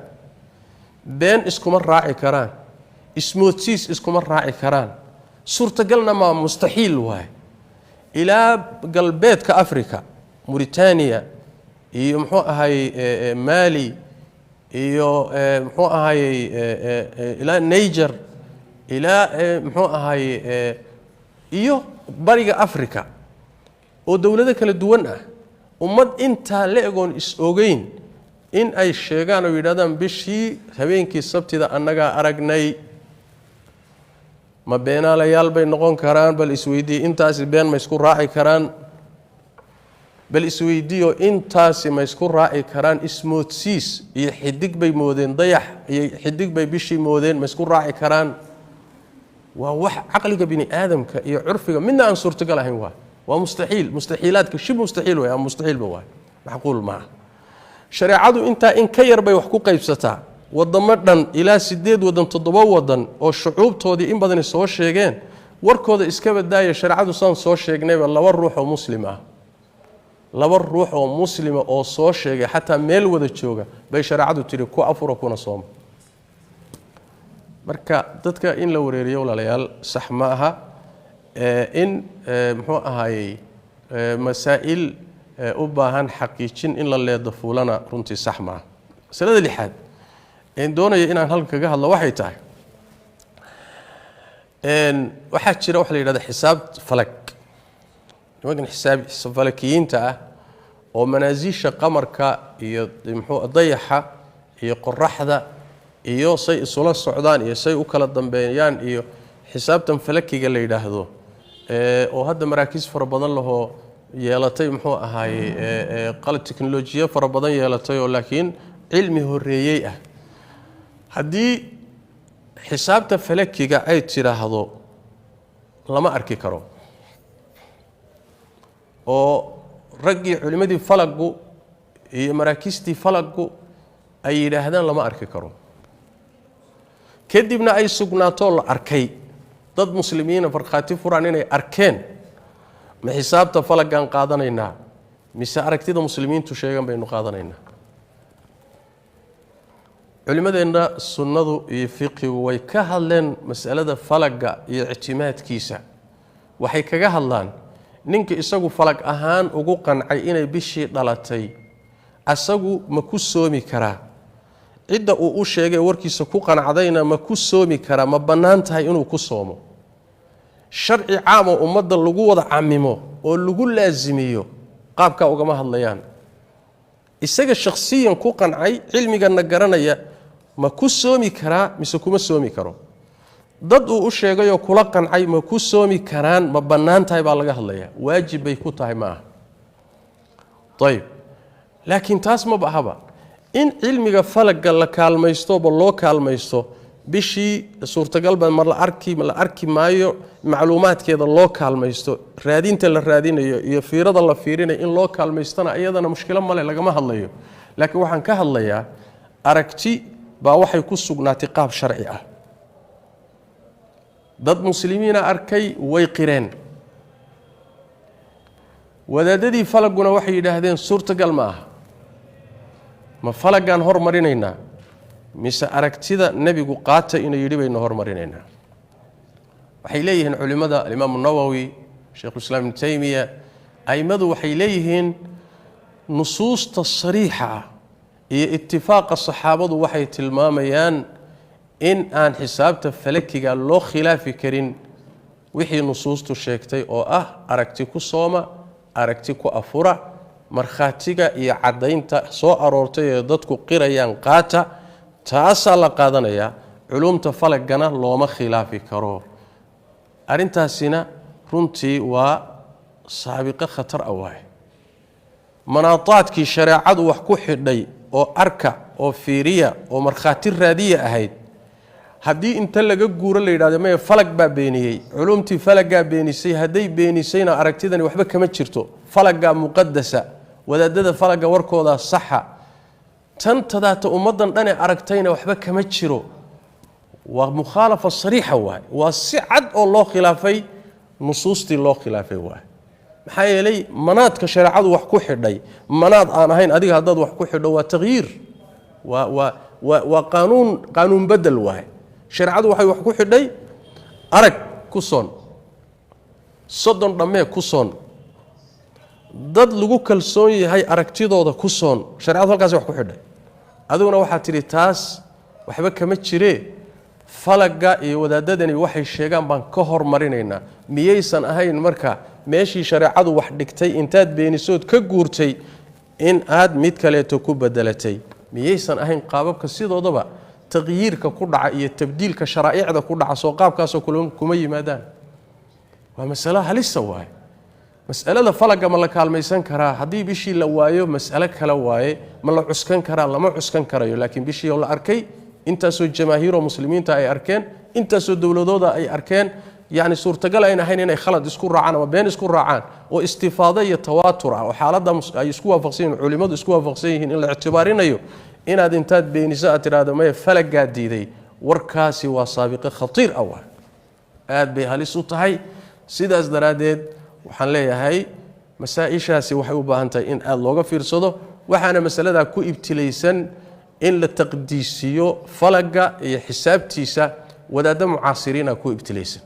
been iskuma raaci karaan ismoodsiis iskuma raaci karaan suurtagalna ma mustaxiil waay ilaa galbeedka Afrika Mauritania iyo muxuu ahay Mali iyo muxuu ahay ilaa Niger ilaa muxuu ahay iyo bariga Afrika oo dawlado kala duwan ah ummad inta la eegoon is ogeyn in ay sheegaan oo yiraahdaan bishii habeenkii sabtida annaga aragnay ma beenaalayaal bay noqon karaan bal isweydii intaasi been ma isku raaci karaan bal isweydiyo intaasi ma isku raaci karaan ismoodsiis iyo xidig bay moodeen dayax iyo xidig bay bishii moodeen ma isku raaci karaan waa wax aqliga bini aadamka iyo curfiga midna aan suurtagal ahayn waa mustaxiilaadka shib mustaxiil way mustaxiil ba waa macquul ma shariicadu inta in ka yar bay wax ku qaybsataa wadamo dhan ilaa 8 wadan 7 wadan oo shucuubtoodii in badan soo sheegeen warkooda iska badaaya shariicadu saan soo sheegnayba laba ruux oo muslima oo soo sheegay xataa meel wada jooga bay shariicadu tiri ku afuro kuna sooma marka dadka in la wareeriyo walaalayaal sax ma aha in muxuu ahaayay masaa'il u baahan xaqiijin in la leedo fuulana runtii sax ma aha masalada lixaad in doonayo inaan halka kaga hadlo waxay tahay waxa jira wax la yiraahdo xisaab falak nimankan xisaab falakiyiinta ah oo manaasisha qamarka iyo muxuu dayaxa iyo qoraxda iyo say isula socdaan iyo say u kala dambeeyaan iyo xisaabtan falakiga la yiraahdo oo hadda maraakiis fara badan laho yeelatay muxuu ahaayay qalab teknolojiya fara badan yeelatay oo laakiin cilmi horeeyay ah haddii xisaabta falakiga ay tiraahdo lama arki karo oo ragii culimadii falagu iyo maraakiistii falagu ay yiraahdaan lama arki karo kadibna ay sugnaato la arkay dad muslimiina farqaati furaan inay arkeen ma xisaabta falagan qaadanaynaa mise aragtida muslimiintu sheegan baynu qaadanaynaa culimadeena sunnadu iyo fiqigu way ka hadleen mas'alada falaga iyo ictimaadkiisa waxay kaga hadlaan ninka isagu falag ahaan ugu qancay inay bishii dhalatay asagu ma ku soomi karaa cidda uu u sheegay warkiisa ku qancadayna ma ku soomi karaa ma bannaan tahay inuu ku soomo sharci caam oo ummadda lagu wada camimo oo lagu laazimiyo qaabka ugama hadlayaan isaga shakhsiyan ku qancay cilmigana garanaya ma ku soomi karaa mise kuma soomi karo dad uu u sheegay oo kula qancay ma ku soomi karaan ma bannaan tahay baa laga hadlayaa waajib bay ku tahay maaha طيب laakiin taas ma bahaba in cilmiga falaga la kaalmaysto ba loo kaalmaysto bishii suurtagal ba mar la arki maayo macluumaadkeeda loo kaalmaysto raadinta la raadinayo iyo fiirada la fiirinayo in loo kaalmaystana iyadana mushkilo male lagama hadlayo laakiin waxaan ka hadlayaa aragti baa waxay ku sugnaatay qaab sharci ah dad muslimiina arkay way qireen wadaadadii falaguna waxay yiraahdeen suurtagal ma aha ma falagan hormarinayna mise aragtida nabigu qaata inuu yiri bayna hormarinayna waxay leeyihiin culimada Imam Nawawi Sheikh Islam Ibn Taymiyyah aymadu waxay leeyihiin nusuusta sariixa iyo ittifaaqa saxaabadu waxay tilmaamayaan in aan xisaabta falakiga loo khilaafi karin wixii nusuustu sheegtay oo ah aragti ku sooma aragti ku afura markhaatiga iyo cadaynta soo aroortay ee dadku qirayaan qaata taasa la qaadanaya culumta falagana looma khilaafi karo arintaasina runtii waa saabiqa khatar awaay manaataadkii shariicadu wax ku xidhay oo arka oo fiiriya oo markhaati raadiya ahayd haddii inta laga guuro la yiraahdo ma falag baa beeniyay culumtii falaga beenisay haday beenisayna aragtidani waxba kama jirto falaga muqaddasa wadaadada falaga warkooda saxa tan tadaata ummadan dhan ee aragtayna waxba kama jiro waa mukhalafa sariixa waa si cad oo loo khilaafay nusuustii loo khilaafay maxaa yeelay manaadka shariicadu wax ku xidhay manaad aan ahayn adiga hadad wax ku xidho waa tagyiir waa qaanuun badal shariicadu waxay wax ku xidhay arag ku soon sodon dhamee ku soon dad lagu kalsoon yahay aragtidooda ku soon shariicadu halkaas wax ku xidhay adiguna waxa tiri taas waxba kama jiree falaga iyo wadaadadani waxay sheegaan baan ka hormarinaynaa miyaysan ahayn marka meeshii shariicadu wax dhigtay intaad beenisood ka guurtay in aad mid kaleeto ku bedelatay miyaysan ahayn qaababka sidoodaba tagyiirka ku dhaca iyo tabdiilka sharaa'icda ku dhaca soo qaabkaas oo kuma yimaadaan waa mas'ala halisa mas'alada falaga ma la kaalmaysan karaa hadii bishii la waayo mas'alo kale waaye ma la cuskan karaa lama cuskan karayo laakiin bishii oo la arkay intaasoo jamaahiiro muslimiinta ay arkeen intaasoo dawladooda ay arkeen يعني suurtagal ay ahayn inay khalad isku raacaan ama been isku raacaan oo istifaada iyo tawaatur ah oo xaaladda ay isku waafaqsan culimadu isku waafaqsan yihiin in la ictibaarinayo inaad intaad beeniso aad tiraahdo ma falaga diiday warkaasi waa saabiqa khatiir aad bay halis u tahay sidaas daraadeed waxaan leeyahay masaa'ishaasi waxay u baahan tahay in aad looga fiirsado waxaana masalada ku ibtilaysan in la taqdiisiyo falaga iyo xisaabtiisa wadaada mucaasiriina ku ibtilaysan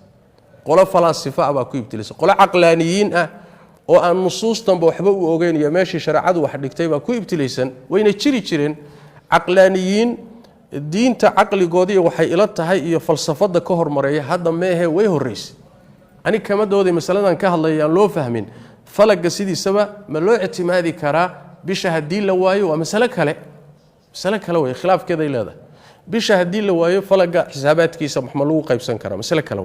qolo falaasifa ah ku ibtilaysan qolo aqlaaniyiin ah oo aan nusuustan waxba u ogeyn iyo meeshii shariicadu wax dhigtay baa ku ibtilaysan wayna jiri jireen aqlaaniyiin diinta aqligoodii waxay ila tahay iyo falsafada ka hormareeyay hadda meehe way horeysay ani kama dooday masaladan ka hadlayaan loo fahmin falaga sidiisaba ma loo ictimaadi karaa bisha hadii la waayo waa mas'alo kale way khilaafkeeda ay leedahay bisha hadii la waayo falaga xisaabaadkiisa ma lagu qaybsan karaa mas'alo kale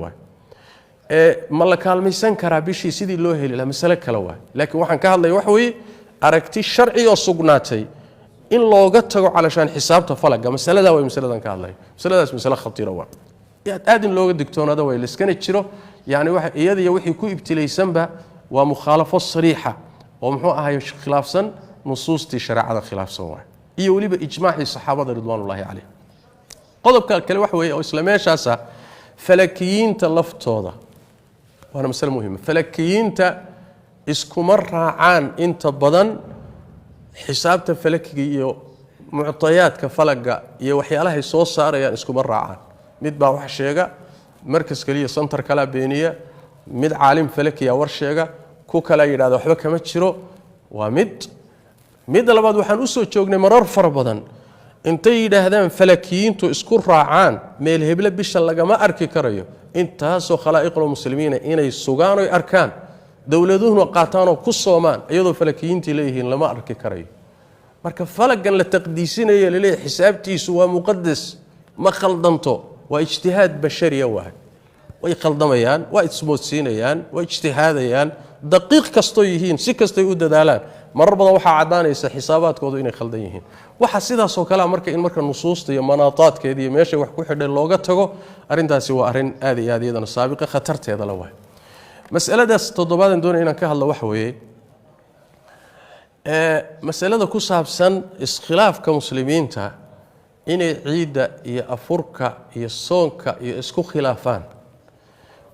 ma la kaalmaysan karaa bishii sidii loo heli lahaa mas'alo kale laakiin waxaan ka hadlay wax weey aragti sharci oo sugnaatay in looga tago calashaan xisaabta falaga mas'alada way mas'aladan ka hadlay mas'aladaas mas'alo khatiira aad in looga digtoonaado way liskana jiro يعني waxa iyada wixii ku ibtilaysanba waa mukhalafo sariixa oo muxuu ahayo khilaafsan nusuustii shariicada khilaafsan iyo waliba ijmaaci saxaabada ridwaanullaahi calayhim qodobka kale wax weeye oo islaamiyashaas falakiyiinta laftooda waana mas'ala muhiim falakiyiinta iskuma raacaan inta badan xisaabta falakiga iyo muctayaadka falaga iyo waxyaalaha ay soo saarayaan iskuma raacaan mid baa wax sheega markas kaliya center kala beeniya mid caalim falakiya war sheega ku kala yiraahdo waxba kama jiro waa mid labaad waxaan u soo joognay marar far badan intay yiraahdaan falakiyiintu isku raacaan meel hebla bisha lagama arki karayo intaasoo khalaa'iqul muslimiina inay sugaan oo arkaan dawladuhuna qaataan oo ku soomaan iyadoo falakiyiintii leeyihiin lama arki karayo marka falagan la taqdiisinayo leeyahay xisaabtiisu waa muqaddas ma khaldanto waa ijtihaad bashariya way khaldamayaan waa ismoodsiinayaan waa ijtihaadayaan daqiiq kasto yihiin si kastay u dadaalaan marar badan waxa cadaanaysa xisaabaadkoodu inay khaldan yihiin waxa sidaas oo kale marka in marka nusuusta iyo manaataadkeeda iyo meesha wax ku xidhay looga tago arintaasi waa arin aad iyo aad iyadana saabiqa khatarteeda la waay mas'aladaas todobaadan doon inaan ka hadlo waxa weeye mas'alada ku saabsan iskhilaafka muslimiinta inay ciida iyo afurka iyo soonka iyo isku khilaafaan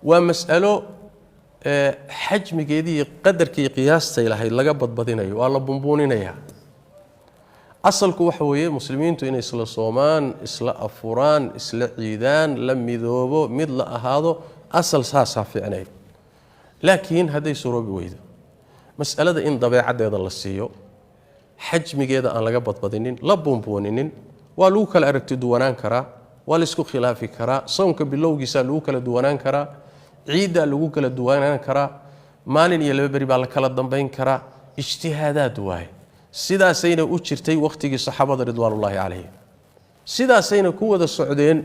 waa mas'alo xajmigeedii iyo qadarkii qiyaastay lahayd laga badbadinayo waa la bumbuuninaya asalku waxa weeye muslimiintu inay isla soomaan isla afuraan isla ciidaan la midoobo mid la ahaado asal saasa fiicnay laakiin haday suroobi weydo mas'alada in dabeecadeeda la siiyo xajmigeeda aan laga badbadinin la bumbuuninin waa lagu kala aragti duwanaan karaa waa la isku khilaafi karaa soonka bilowgiisa lagu kala duwanaan karaa ciida lagu kala duwanaan karaa maalin iyo laba bari baa la kala dambeyn karaa ijtihaadaad waay sidaasayna u jirtay waqtigii saxaabada ridwaanullaahi calayhim sidaasayna ku wada socdeen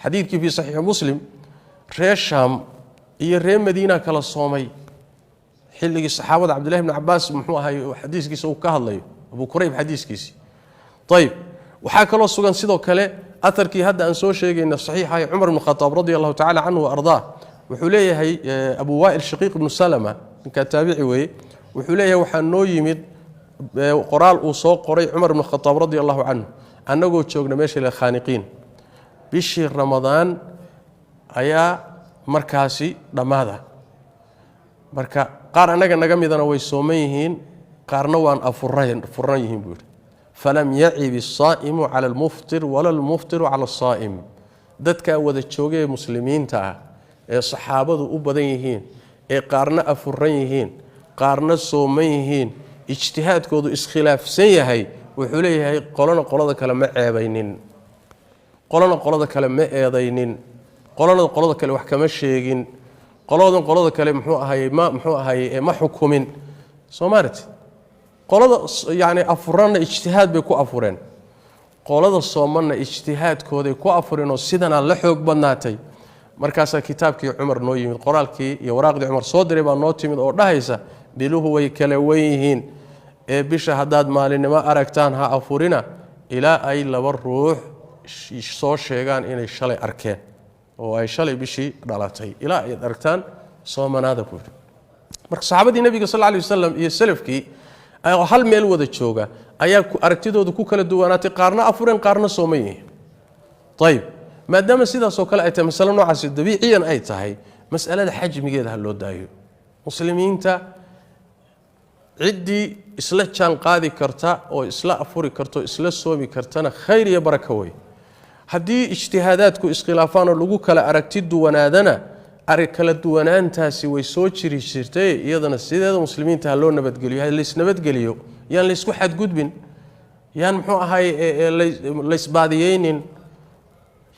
xadiidkii fi saxiix muslim reer shaam iyo reer madiina kala soomay xilligii saxaabada cabdullaahi ibn cabbaas muxuu ahay xadiiskiisa uu ka hadlayo abu kurayb xadiiskiisa طيب waxaa kaloo sugan sidoo kale atarkii hadda aan soo sheegayna saxiixa Umar ibn Khattab radiyallahu ta'ala anhu wa ardaa wuxuu leeyahay Abu Wa'il Shaqiq ibn Salama ka taabici weey wuxuu leeyahay waxa noo yimid qoraal uu soo qoray Umar ibn Khattab radiyallahu anhu anagoo joogna meesha la khaniqiin bishii Ramadaan ayaa markaasi dhamaada marka qaar anaga naga midana way sooman yihiin qaarna waan furan yihiin buu فلم يعب الصائم على المفطر ولا المفطر على الصائم dadka wada joogay muslimiinta ee saxaabadu u badan yihiin ee qaarna afuran yihiin qaarna sooman yihiin ijtihaadkoodu iskhilaafsan yahay wuxuu leeyahay qolada kale ma ceebaynin qolada kale ma eedaynin qolada kale wax kama sheegin qolada kale muxuu ahaayay ma xukumin Soomaaliyeed qolada yaani afurana ijtihaad bay ku afureen qolada soomana ijtihaadkooda ku afureen oo sidana la xoog badnaatay markaas kitaabkii Umar noo yimid qoraalkii iyo waraaqdii Umar soo diray baa noo timid oo dhahaysa biluhu way kala weeyeen ee bisha hadaad maalinimo aragtaan ha afurina ilaa ay laba ruux soo sheegaan inay shalay arkeen oo ay shalay bishii dhalatay ilaa ay aragtaan soomanaada ku marka saxaabadii nabiga sallallahu alayhi wasallam iyo salafkii ay hal meel wada jooga ayaa aragtidoodu ku kala duwanaatay qaarna afureen qaarna soomayeen طيب maadaama sidaas oo kale ay tahay mas'alo noocaas dabiiciyan ay tahay mas'alada xajmigeeda loo daayo muslimiinta cidii isla jaan qaadi karta oo isla afuri karto isla soomi kartana khayr iyo baraka way hadii ijtihaadaadku iskhilaafaan oo lagu kala aragti duwanaadana arag kala duwanaantaasi way soo jiri jirtay iyadana sideeda muslimiinta loo nabadgeliyo la isnabadgeliyo yaan la isku xad gudbin yaan muxuu ahay la isbaadiyeenin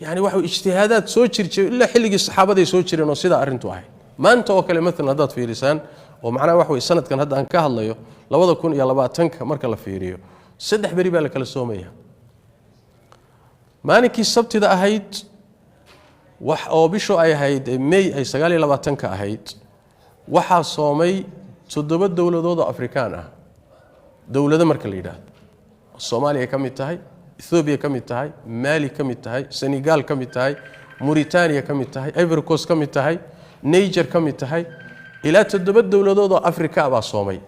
yani waxa ijtihaadaad soo jirjay illa xilligii saxaabada soo jireen oo sida arintu ahay maanta oo kale midna hadaad fiirisaan oo macnaha wax way sanadkan hadda aan ka hadlayo 2020 marka la fiiriyo saddex bari baa la kala soomaya maalintii sabtida ahayd wax oo bisho ay ahayd May ay 29 ka ahayd waxa soomay 7 dawladood oo Afrikaan ah dawlado marka la yiraahdo Soomaaliya kamid tahay Ethiopia kamid tahay Mali kamid tahay Senegal kamid tahay Mauritania kamid tahay Ivory Coast kamid tahay Niger kamid tahay ila 7 dawladood oo Afrika ah soomay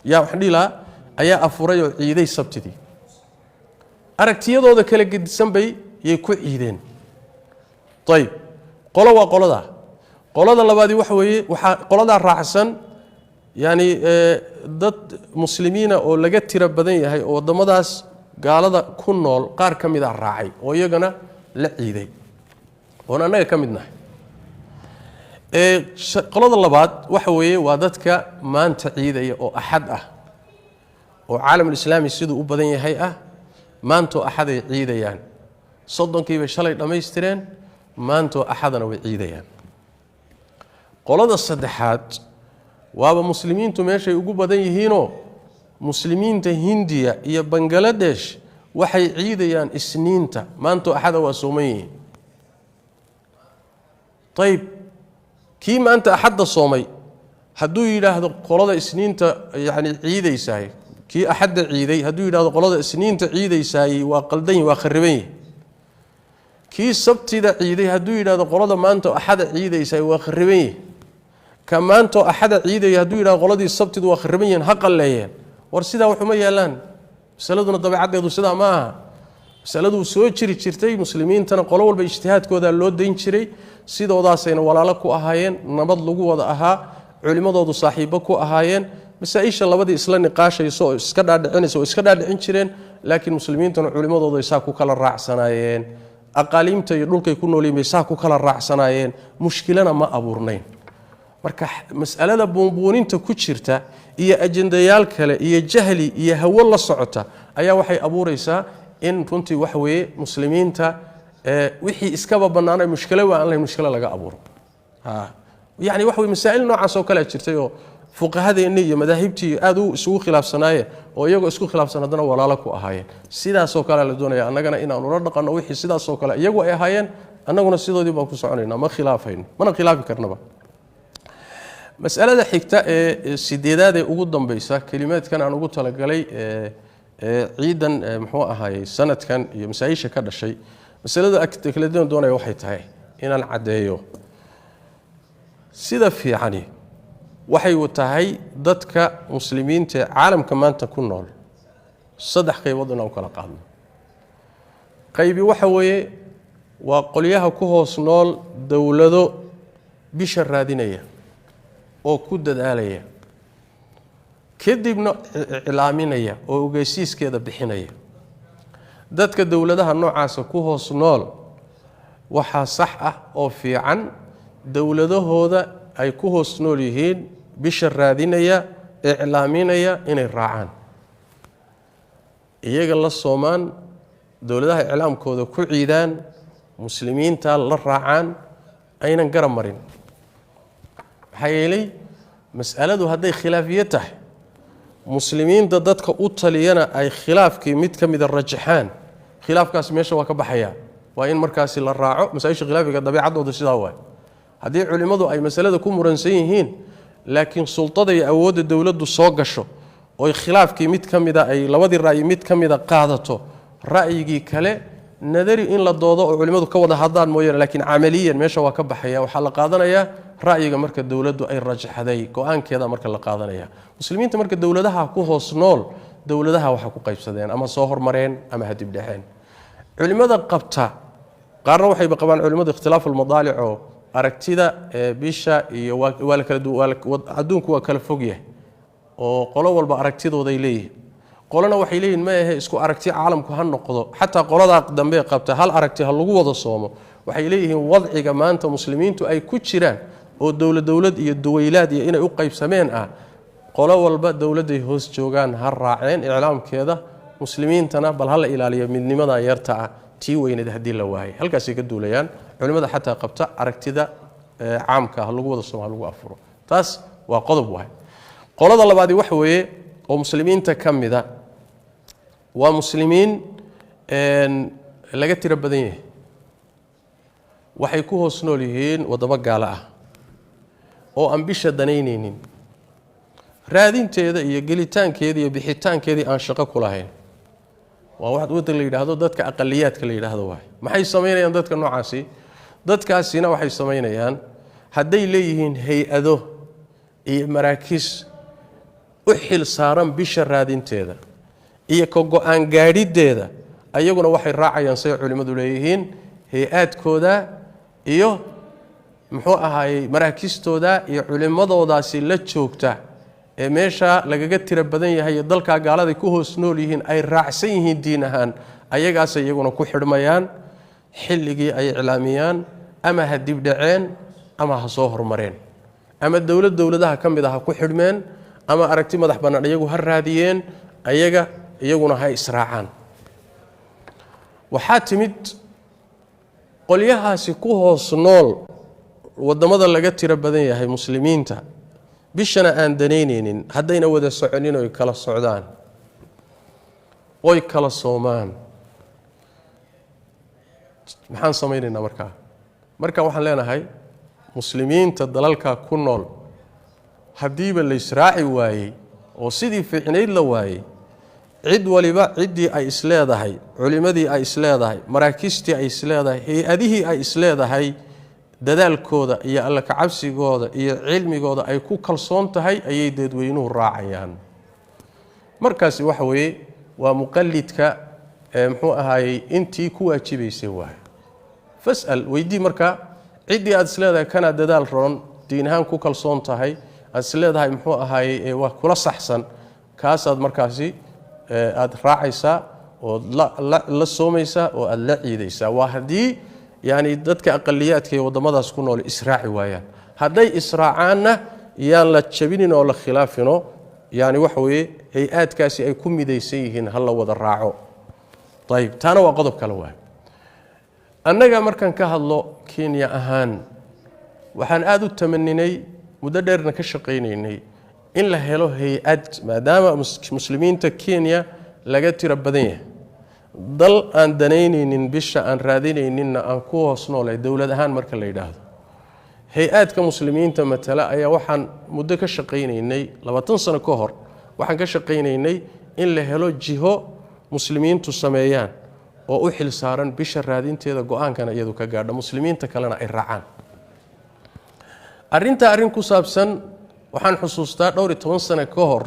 yaa wax dhila ayaa afuray oo ciiday sabtidii aragtiyadooda kala gedisan bay ku ciideen طيب qolada labaadi waxa weeye waxa qolada raacsan yani dad muslimiina oo laga tira badan yahay oo wadamadaas gaalada ku nool qaar ka mid ah raacay oo iyagana la ciiday oo anaga ka midnahay qolada labaad waxa weeye waa dadka maanta ciidaya oo axad ah oo caalamul islaami sidoo u badan yahay ah maanta axad ay ciidayaan soddonkiiba shalay dhameystireen maanta axadana way ciidayaan qolada saddexaad waaba muslimiintu meeshay ugu badan yihiinoo muslimiinta Hindiya iyo Bangladesh waxay ciidayaan isniinta maanta axada waa soomayeen طيب kii maanta axadda soomay hadduu yiraahdo qolada isniinta yani ciidaysaay kii axadda ciiday hadduu yiraahdo qolada isniinta ciidaysaay waa qaldan waa khariban kii sabtida ciiday hadduu yiraahdo qolada maanta axadda ciidaysaay waa khariban ka maanta axadda ciiday hadduu yiraahdo qoladii sabtida waa khariban ha qaleeyeen war sidaa waxuma yeelaan masaladuna dabeecadeedu sidaa ma aha masaladu soo jiri jirtay muslimiintana qolo walba ijtihaadkooda loo deyn jiray sidoodaasayna walaalo ku ahaayeen nabad lagu wada ahaa culimadoodu saaxiibo ku ahaayeen masaa'isha labadii isla niqaashayso oo iska dhaadhicin jireen laakiin muslimiintuna culimadoodu ay saa ku kala raacsanaayeen aqaaliimta iyo dhulkay ku nool yihiin saa ku kala raacsanaayeen mushkilana ma abuurnayn marka mas'alada buunbuuninta ku jirta iyo ajendayaal kale iyo jahli iyo hawo la socota ayaa waxay abuuraysaa in runtii wax weeye muslimiinta wixii iskaba banaanay mushkilo aan la mushkilo laga abuuro yani wax weeye masaa'il noocaas oo kale jirtay oo fuqahadeena iyo madaahibtii aad u isugu khilaafsanaayeen oo iyagoo isku khilaafsan hadana walaalo ku ahaayeen sidaas oo kale la doonaya annagana inaan ula dhaqano wixii sidaas oo kale iyagu ay ahaayeen annaguna sidoodii baan ku soconaynaa ma khilaafayno mana khilaafi karnaba mas'alada xigta ee sideedaad ee ugu dambaysa kalimaadkan aan ugu talagalay ciidan muxuu ahaayay sanadkan iyo masaa'isha ka dhashay masalada akhlaaqda doonaya waxay tahay inaan cadeeyo sida fiicani waxay u tahay dadka muslimiinta caalamka maanta ku nool saddex qaybood inaan kala qaadno qaybi waxa weeye waa qoliyaha ku hoos nool dawlado bisha raadinaya oo ku dadaalaya kadibna iclaaminaya oo ogeysiiskeeda bixinaya dadka dawladaha noocaas ku hoos nool waxa sax ah oo fiican dawladahooda ay ku hoos nool yihiin bisha raadinaya iclaaminaya inay raacaan iyaga la soomaan dawladaha iclaamkooda ku ciidaan muslimiinta la raacaan aynan garab marin hay'ilay mas'aladu haday khilaafiyad tahay muslimiinta dadka u taliyana ay khilaafkii mid kamid rajaxaan khilaafkaas meesha waa ka baxaya waa in markaas la raaco masaa'isha khilaafiga dabeecadooda sidaa waa hadii culimadu ay masalada ku muransan yihiin laakiin sultada iyo awoodda dawladdu soo gasho oo khilaafkii mid kamid ay labadii ra'yi mid kamid qaadato ra'yigii kale nadari in la doodo oo culimadu ka wada hadlaan mooyeen laakiin amaliyan meesha waa ka baxaya waxa la qaadanaya ra'yiga marka dawladdu ay rajaxday go'aankeeda marka la qaadanaya muslimiinta marka dawladaha ku hoos nool dawladaha waxa ku qaybsadeen ama soo hormareen ama hadib dhaxeen culimada qabta qaarna waxay qabaan culimada ikhtilaaf al-madaalic oo aragtida bisha iyo wala kala adduunku waa kala fog yahay oo qolo walba aragtidooda ay leeyihiin qolana waxay leeyihiin ma aha isku aragti caalamku ha noqdo xataa qolada dambe qabta hal aragti ha lagu wada soomo waxay leeyihiin wadciga maanta muslimiintu ay ku jiraan oo dawlad iyo duwaylaad iyo inay u qaybsameen ah qolo walba dawladay hoos joogan ha raaceen iclaamkeeda muslimiintana bal hal ilaaliyo midnimada yarta ah tii weyneed hadii la waayay halkaas ay ka duulayaan culimada xataa qabta aragtida caamka ah lagu wada soomaa lagu afuro taas waa qodob waay qolada labaad wax weeye oo muslimiinta kamida waa muslimiin laga tira badan yahay waxay ku hoos nool yihiin wadamo gaala ah oo aan bisha danaynaynin raadinteeda iyo gelitaankeeda iyo bixitaankeedii aan shaqo ku lahayn waa wax wadan la yiraahdo dadka aqaliyaadka la yiraahdo waay maxay sameynayaan dadka noocaasi dadkaasina waxay sameynayaan haday leeyihiin hay'ado iyo maraakiis u xil saaran bisha raadinteeda iyo ka go'aan gaadhideeda ayaguna waxay raacayaan say culimadu leeyihiin hay'aadkooda iyo muxuu ahaayay maraakistooda iyo culimadoodaasi la joogta meesha lagaga tira badan yahay dalka gaalada ku hoos nool yihiin ay raacsan yihiin diin ahaan ayagaas iyaguna ku xidhmayaan xilligii ay iclaamiyaan ama hadib dhaceen ama ha soo hormareen ama dawladaha kamid ah ku xidhmeen ama aragti madax banaan iyagu ha raadiyeen iyaguna ha israacaan waxaa timid qolyahaasi ku hoos nool wadamada laga tira badan yahay muslimiinta bishana aan daneyneynin haddayna wada soconin oo kala socdaan oo kala soomaan maxaan sameeynaa marka waxaan leenahay muslimiinta dalalka ku nool hadiiba la israaci waayay oo sidii fiicneyd la waayay cid waliba cidii ay isleedahay culimadii ay isleedahay maraakiistii ay isleedahay hay'adihii ay isleedahay dadaalkooda iyo alla ka cabsigooda iyo cilmigooda ay ku kalsoon tahay ayay dadweynuhu raacayaan markaas waxa weeye waa muqallidka muxuu ahaayay intii ku waajibaysay waay fas'al weydii marka cidii aad isleedahay kana dadaal roon diinahan ku kalsoon tahay aad isleedahay muxuu ahaayay waa kula saxsan kaasaad markaasi aad raacaysaa oo la soomaysaa oo aad la ciidaysaa waa hadii يعني dadka aqaliyaadka ee wadamadaas ku nool israaci waayaan haday israacaana yaan la jabinin oo la khilaafino yani waxa weeye hay'aadkaasi ay ku midaysan yihiin hal la wada raaco طيب taana waa qodob kale waay annaga markan ka hadlo Kenya ahaan waxaan aad u tamaninay muddo dheerna ka shaqeynay in la helo hay'ad maadaama muslimiinta Kenya laga tira badan yahay dal aan daneyneynin bisha aan raadineynin aan ku hoos noolay dawlad ahaan marka la yiraahdo hay'adka muslimiinta matala ayaa waxaan muddo ka shaqeynay 20 sano ka hor waxaan ka shaqeynay in la helo jiho muslimiintu sameeyaan oo u xil saaran bisha raadinteeda go'aankana iyadu ka gaadho muslimiinta kalena ay raacaan arrin ku saabsan waxaan xusuustaa dhowr 10 sano ka hor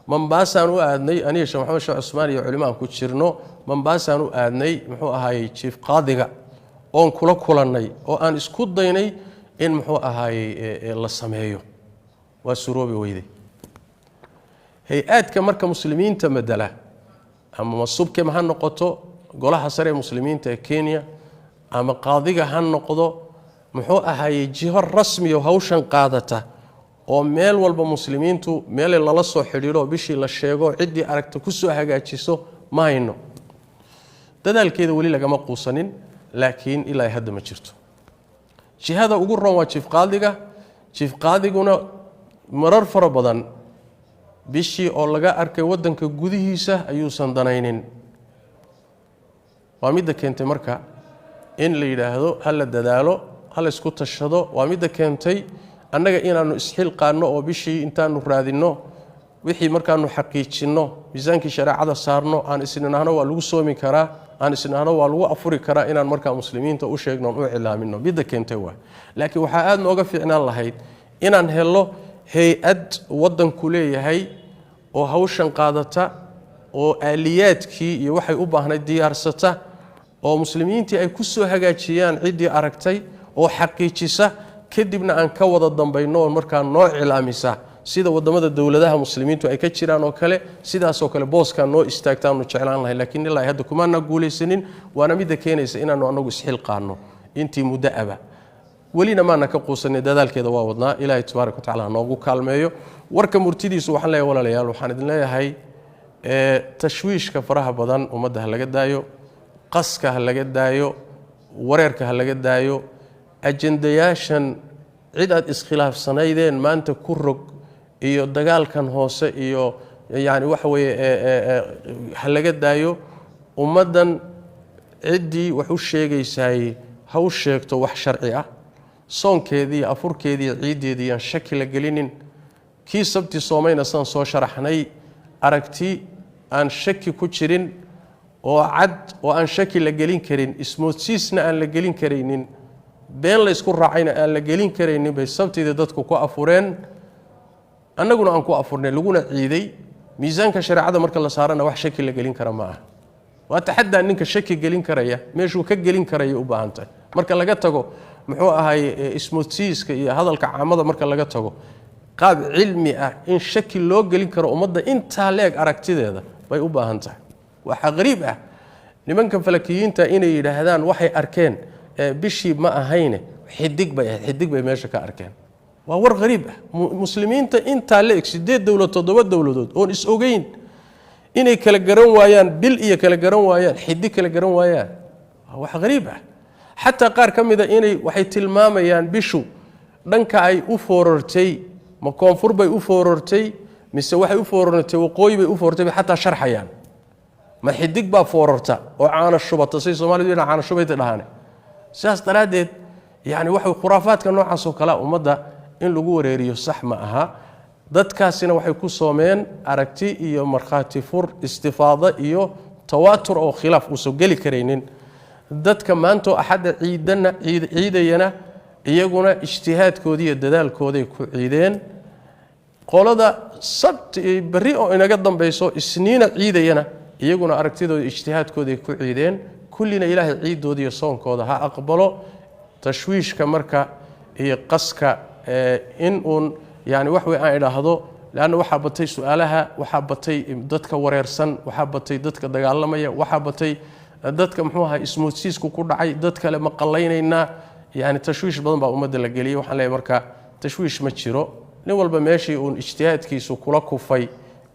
Mombasa u aadnay aniga Sheekh Maxamed Sheekh Cusmaan iyo culimaan ku jirno Mombasa u aadnay muxuu ahaayay chief qaadiga oo kula kulanay oo aan isku daynay in muxuu ahaayay la sameeyo waa suroobi weyday hay'aadka marka muslimiinta madala ama masubka ma noqoto golaha sare muslimiinta ee Kenya ama qaadiga ha noqdo muxuu ahaayay jiho rasmi oo hawshan qaadata oo meel walba muslimiintu meel la soo xiriiro bishii la sheego cidii aragta ku soo hagaajiso ma hayno dadaalkeeda wali laga ma quusanin laakiin ilaa hadda ma jirto jihada ugu roon waa chief qaadiguna marar fara badan bishii oo laga arkay wadanka gudihiisa ayuusan danaynin waa mid keentay marka in la yiraahdo hal dadaalo hal isku tashado waa mid keentay annaga inaanu isxil qaano oo bishii intaanu raadino wixii markaanu xaqiijino miisaankii shariicada saarno aan isnaano waa lagu soomi karaa aan isnaano waa lagu afuri karaa inaan marka muslimiinta u sheegno oo cilaamino mid keentay waa laakiin waxa aad nooga fiicnaan lahayd inaan helo hay'ad wadanku leeyahay oo hawshan qaadata oo aaliyaadkii iyo waxay u baahnayd diyaarsata oo muslimiintii ay ku soo hagaajiyaan cidii aragtay oo xaqiijisa kadibna aan ka wada dambayno marka noo cilaamisa sida wadamada dawladaha muslimiintu ay ka jiraan oo kale sidaas oo kale booska noo istaagtaanu jeclaan lahayn laakiin ilaa hadda kuma guuleysanin waana mid keenaysa inaanu anagu isxil qaano intii mudaaba walina maana ka quusanay dadaalkeeda waa wadnaa ilaahay tabaaraka wa tacaala noogu kaalmeeyo warka murtidiisu waxaan leeyahay walaalayaal waxaan idin leeyahay tashwiishka faraha badan ummadda laga daayo qaska laga daayo wareerka laga daayo ajendayaashan cid aad iskhilaafsanaydeen maanta ku rog iyo dagaalkan hoose iyo yani waxa weeye laga daayo ummadan cidii wax u sheegaysay ha u sheegto wax sharci ah soonkeedii afurkeedii ciideedii aan shaki la gelinin kii sabti soomayna san soo sharaxnay aragti aan shaki ku jirin oo cad oo aan shaki la gelin karin ismoodsiisna aan la gelin kareynin been la isku raacayna aan la gelin kareynin bay sabtida dadku ku afureen annaguna aan ku afurnay laguna ciiday miisaanka shariicada marka la saarana wax shaki la gelin kara ma aha waa taxaddaa ninka shaki gelin karaya meeshuu ka gelin karaya u baahantay marka laga tago muxuu ahay ismoodsiiska iyo hadalka caamada marka laga tago qaab cilmi ah in shaki loo gelin karo ummadda intaa leeg aragtideeda bay u baahan tahay waxa qariib ah nimanka falakiyiinta inay yiraahdaan waxay arkeen bishii ma ahayne xidig bay meesha ka arkeen waa war qariib ah muslimiinta intaa leeg 8 dawladood 7 dawladood oo is ogeyn inay kala garan waayaan bil iyo kala garan waayaan xidig kala garan waayaan wax qariib ah hatta qaar kamida inay waxay tilmaamayaan bishu dhanka ay u foorartay ma koonfur bay u foorartay mise waxay u foorartay waqooyi bay u foorartay hatta sharxayaan ma xidig baa foorarta oo caana shubata si Soomaalidu ina caana shubayta dhahaan sidaas daraadeed yani waxa khuraafaadka noocaas oo kala umada in lagu wareeriyo sax ma aha dadkaasina waxay ku soomeen aragti iyo marxaati fur istifaada iyo tawaatur oo khilaaf u soo gali kareenin dadka maanta axada ciidayana iyaguna ijtihaadkoodii iyo dadaalkoodii ku ciideen qolada sabt bari oo inaga dambayso isniina ciidayana iyaguna aragtidooda ijtihaadkoodii ku ciideen kullina ilaahay ciidoodii iyo soonkooda ha aqbalo tashwiishka marka iyo qaska in uun yani wax way aan idhaahdo laana waxa batay su'aalaha waxa batay dadka wareersan waxa batay dadka dagaalamaya waxa batay dadka muxuu ahaa ismoodsiisku ku dhacay dad kale ma qalaynayna yani tashwiish badan baa umada la galiyay waxaan leeyahay marka tashwiish ma jiro nin walba meeshii uu ijtihaadkiisu kula kufay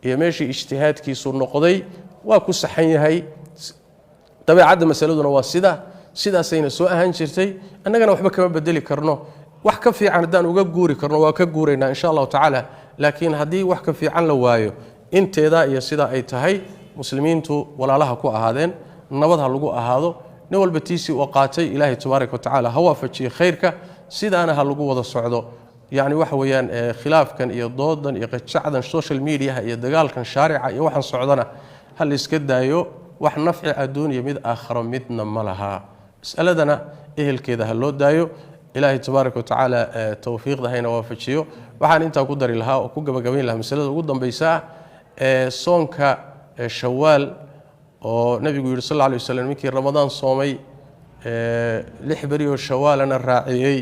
iyo meeshii ijtihaadkiisu noqday waa ku saxan yahay dabeecadda masaladuna waa sidaasayna soo ahaan jirtay annagana waxba kama bedeli karno wax ka fiican hadaan uga guuri karno waa ka guureynaa insha Allah taala laakiin hadii wax ka fiican la waayo inteeda iyo sida ay tahay muslimiintu walaalaha ku ahaadeen nabadha lagu ahaado nin walba tiisi oo qaatay ilaahay tabaaraka taala ha waafajiyo khayrka sidaana ha lagu wada socdo yani waxa weeyaan khilaafkan iyo doodan iyo qajacdan social media iyo dagaalkan shaarica iyo waxan socdana hal iska daayo wax nafci adduunyo mid aakhiro midna malaha mas'aladana ehelkeeda ha loo daayo ilaahay tabaaraka taala tawfiiqda hayna waafajiyo waxaan inta ku dari lahaa oo ku gabagabayn lahaa masalada ugu dambaysa soonka shawaal oo nabigu yiri sallallahu alayhi wasallam markii ramadaan soomay 6 bari oo shawaalana raaciyay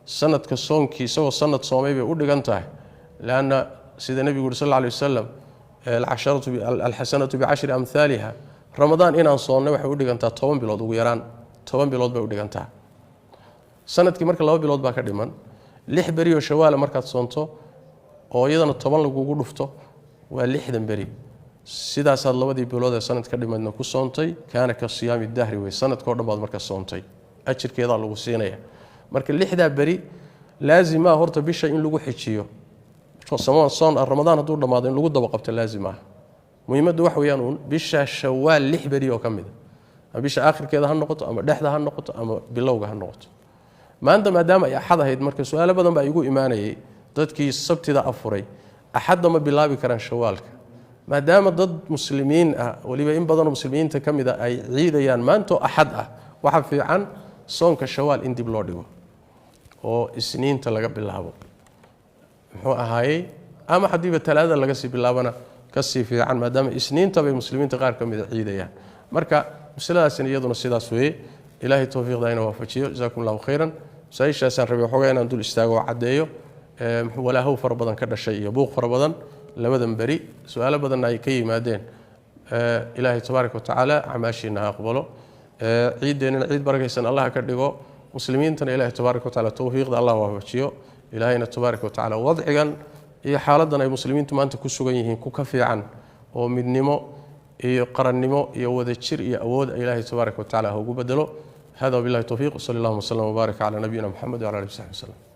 sanadka soonkii isagoo sanad soomay bay u dhigan tahay laana sida nabigu yiri sallallahu alayhi wasallam al-asharatu al-hasanatu bi'10 amthaliha ramadaan inaan soonnay waxay u dhigantaa 10 bilood ugu yaraan 10 bilood bay u dhigantaa sanadkii marka 2 bilood baa ka dhiman 6 bari oo shawaal markaad soonto oo iyadana 10 lagu dhufto waa 60 bari sidaas aad labadii bilood ee sanadka dhimadna ku soontay kaana ka siyaami dahri way sanadkoo dhammaad marka soontay ajirkeeda lagu siinaya marka 6 bari laazima horta bisha in lagu xijiyo soon ramadaan haduu dhamaado in lagu daba qabto laazima muhiimadu wax weeyaan bisha shawaal 6 bari oo kamid ah bisha aakhirkeeda ha noqoto ama dhexda ha noqoto ama bilowga ha noqoto maanta maadaama ay axad ahayd marka su'aalo badan baa igu iimaanayay dadkii sabtida afuray axadda ma bilaabi karaan shawaalka maadaama dad muslimiin ah waliba in badan muslimiinta kamida ay ciidayaan maanta axad ah waxa fiican soonka shawaal in dib loo dhigo oo isniinta laga bilaabo muxuu ahaayay ama hadiiba talaada laga sii bilaabana ka sii fiican maadaama isniinta bay muslimiinta qaar kamida ciidayaan marka masaladaasina iyaduna sidaas weeye ilaahay tawfiiqdayna waafajiyo jazaakumullahu khayran saayishaasan rabay xogaa inaan dul istaago cadeeyo walaahow far badan ka dhashay iyo buuq far badan labadan bari su'aalo badan ay ka yimaadeen ilaahay tabaaraka taala amaashina aqbalo ciideena ciid barakaysan Allah ka dhigo muslimiintana ilaahay tabaaraka taala tawfiiqda Allah waafajiyo ilaahayna tabaaraka taala wadcigan iyo xaaladan ay muslimiintu maanta ku sugan yihiin ku ka fiican oo midnimo iyo qarannimo iyo wada jir iyo awood ilaahay tabaaraka taala ugu bedelo hada billahi tawfiiq sallallahu alayhi wa sallam wa baraka ala nabiyina muhammad wa ala alihi wa sahbihi